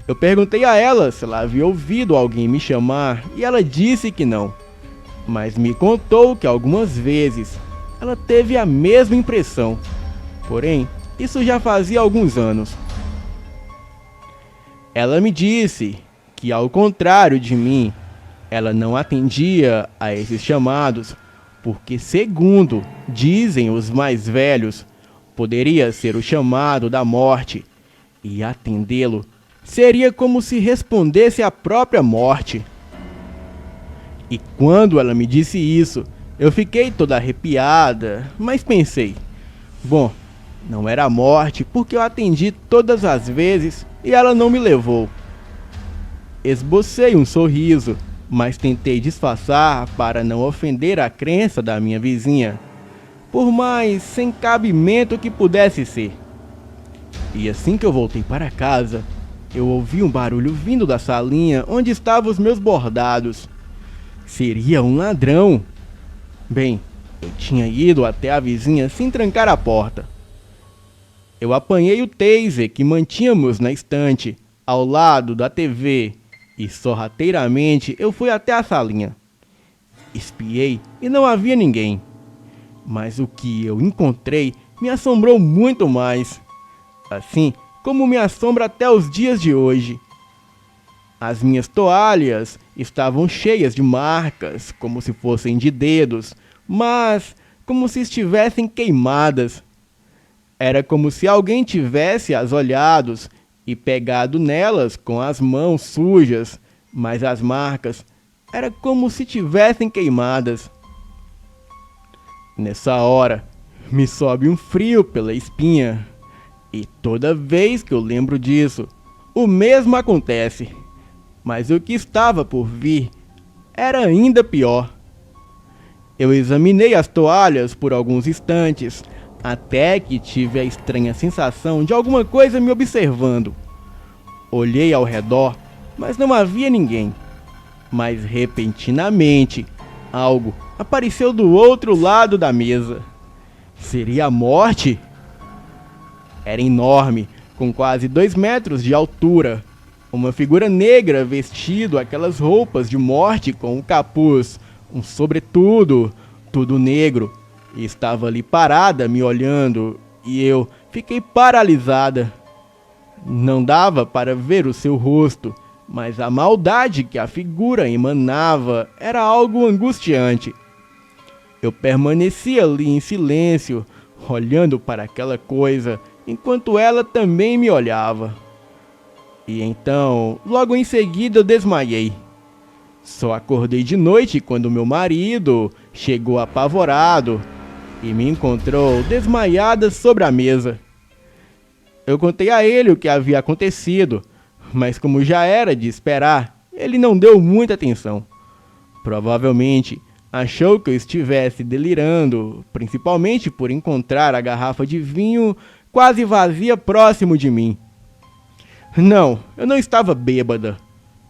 Eu perguntei a ela se ela havia ouvido alguém me chamar e ela disse que não. Mas me contou que algumas vezes ela teve a mesma impressão. Porém, isso já fazia alguns anos. Ela me disse que, ao contrário de mim, ela não atendia a esses chamados, porque, segundo dizem os mais velhos, poderia ser o chamado da morte, e atendê-lo seria como se respondesse à própria morte. E quando ela me disse isso, eu fiquei toda arrepiada, mas pensei, bom, não era a morte porque eu atendi todas as vezes e ela não me levou. Esbocei um sorriso, mas tentei disfarçar para não ofender a crença da minha vizinha, por mais sem cabimento que pudesse ser. E assim que eu voltei para casa, eu ouvi um barulho vindo da salinha onde estavam os meus bordados. Seria um ladrão. Bem, eu tinha ido até a vizinha sem trancar a porta. Eu apanhei o taser que mantínhamos na estante, ao lado da TV, e sorrateiramente eu fui até a salinha. Espiei e não havia ninguém. Mas o que eu encontrei me assombrou muito mais. Assim como me assombra até os dias de hoje. As minhas toalhas estavam cheias de marcas, como se fossem de dedos, mas como se estivessem queimadas. Era como se alguém tivesse as olhado e pegado nelas com as mãos sujas, mas as marcas era como se tivessem queimadas. Nessa hora, me sobe um frio pela espinha, e toda vez que eu lembro disso, o mesmo acontece. Mas o que estava por vir era ainda pior. Eu examinei as toalhas por alguns instantes, até que tive a estranha sensação de alguma coisa me observando. Olhei ao redor, mas não havia ninguém. Mas repentinamente, algo apareceu do outro lado da mesa. Seria a morte? Era enorme, com quase 2 metros de altura. Uma figura negra vestido aquelas roupas de morte com um capuz, um sobretudo, tudo negro. E estava ali parada me olhando e eu fiquei paralisada. Não dava para ver o seu rosto, mas a maldade que a figura emanava era algo angustiante. Eu permaneci ali em silêncio, olhando para aquela coisa, enquanto ela também me olhava. E então, logo em seguida eu desmaiei. Só acordei de noite quando meu marido chegou apavorado e me encontrou desmaiada sobre a mesa. Eu contei a ele o que havia acontecido, mas como já era de esperar, ele não deu muita atenção. Provavelmente achou que eu estivesse delirando, principalmente por encontrar a garrafa de vinho quase vazia próximo de mim. Não, eu não estava bêbada.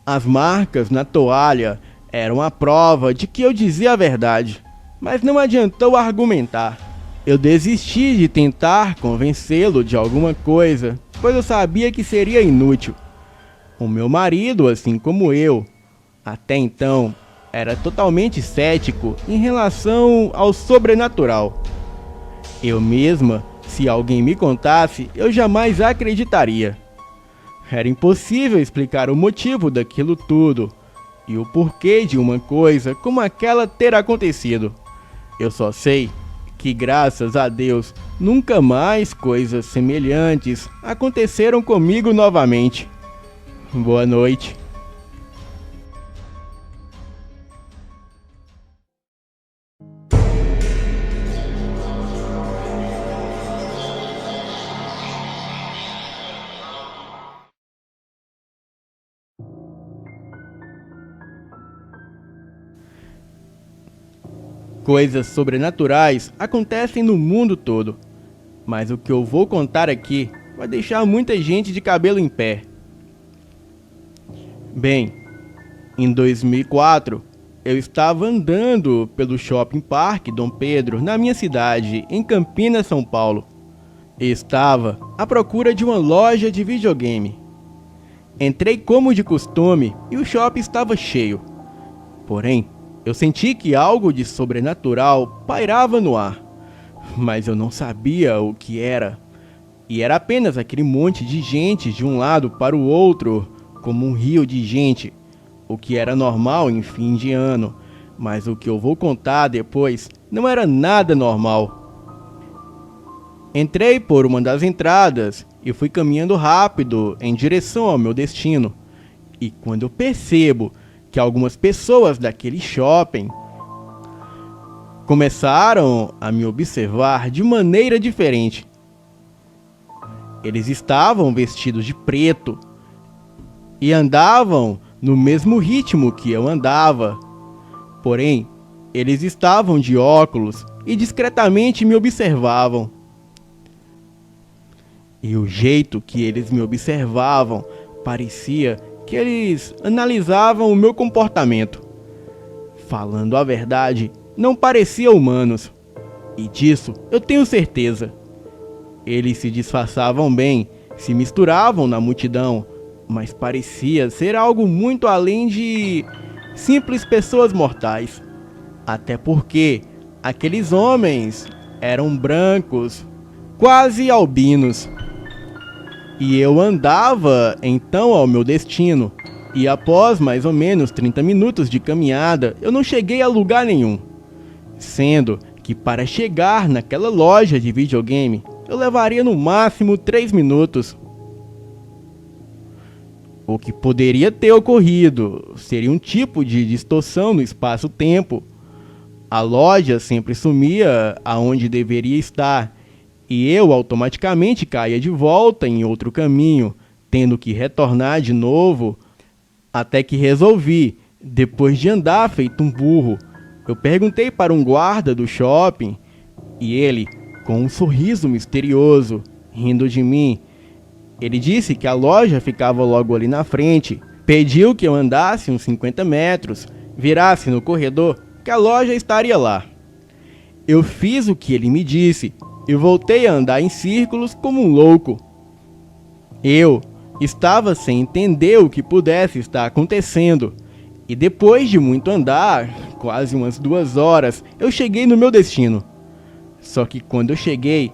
As marcas na toalha eram a prova de que eu dizia a verdade, mas não adiantou argumentar. Eu desisti de tentar convencê-lo de alguma coisa, pois eu sabia que seria inútil. O meu marido, assim como eu, até então, era totalmente cético em relação ao sobrenatural. Eu mesma, se alguém me contasse, eu jamais acreditaria. Era impossível explicar o motivo daquilo tudo e o porquê de uma coisa como aquela ter acontecido. Eu só sei que, graças a Deus, nunca mais coisas semelhantes aconteceram comigo novamente. Boa noite. Coisas sobrenaturais acontecem no mundo todo, mas o que eu vou contar aqui vai deixar muita gente de cabelo em pé. Bem, em 2004, eu estava andando pelo Shopping Parque Dom Pedro, na minha cidade, em Campinas, São Paulo. Estava à procura de uma loja de videogame. Entrei como de costume e o shopping estava cheio. Porém, eu senti que algo de sobrenatural pairava no ar, mas eu não sabia o que era. E era apenas aquele monte de gente de um lado para o outro, como um rio de gente, o que era normal em fim de ano, mas o que eu vou contar depois não era nada normal. Entrei por uma das entradas e fui caminhando rápido em direção ao meu destino. E quando eu percebo que algumas pessoas daquele shopping começaram a me observar de maneira diferente. Eles estavam vestidos de preto e andavam no mesmo ritmo que eu andava. Porém, eles estavam de óculos e discretamente me observavam. E o jeito que eles me observavam parecia que eles analisavam o meu comportamento. Falando a verdade, não pareciam humanos. E disso eu tenho certeza. Eles se disfarçavam bem, se misturavam na multidão, mas parecia ser algo muito além de simples pessoas mortais. Até porque aqueles homens eram brancos, quase albinos. E eu andava então ao meu destino, e após mais ou menos 30 minutos de caminhada, eu não cheguei a lugar nenhum. Sendo que para chegar naquela loja de videogame, eu levaria no máximo 3 minutos. O que poderia ter ocorrido seria um tipo de distorção no espaço-tempo. A loja sempre sumia aonde deveria estar, e eu automaticamente caía de volta em outro caminho, tendo que retornar de novo, até que resolvi, depois de andar feito um burro. Eu perguntei para um guarda do shopping, e ele, com um sorriso misterioso, rindo de mim, ele disse que a loja ficava logo ali na frente. Pediu que eu andasse uns 50 metros, virasse no corredor, que a loja estaria lá. Eu fiz o que ele me disse e voltei a andar em círculos como um louco. Eu estava sem entender o que pudesse estar acontecendo. E depois de muito andar, quase umas 2 horas, eu cheguei no meu destino. Só que quando eu cheguei,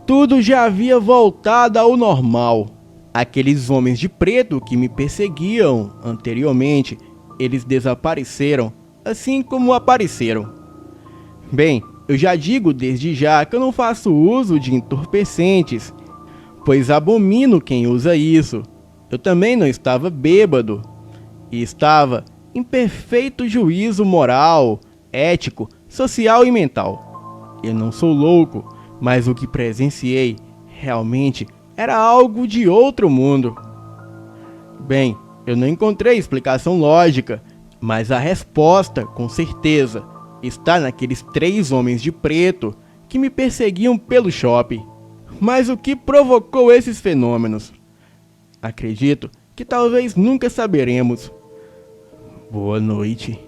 tudo já havia voltado ao normal. Aqueles homens de preto que me perseguiam anteriormente, eles desapareceram, assim como apareceram. Bem, eu já digo desde já que eu não faço uso de entorpecentes, pois abomino quem usa isso. Eu também não estava bêbado, e estava em perfeito juízo moral, ético, social e mental. Eu não sou louco, mas o que presenciei realmente era algo de outro mundo. Bem, eu não encontrei explicação lógica, mas a resposta, com certeza, está naqueles 3 homens de preto que me perseguiam pelo shopping. Mas o que provocou esses fenômenos? Acredito que talvez nunca saberemos. Boa noite.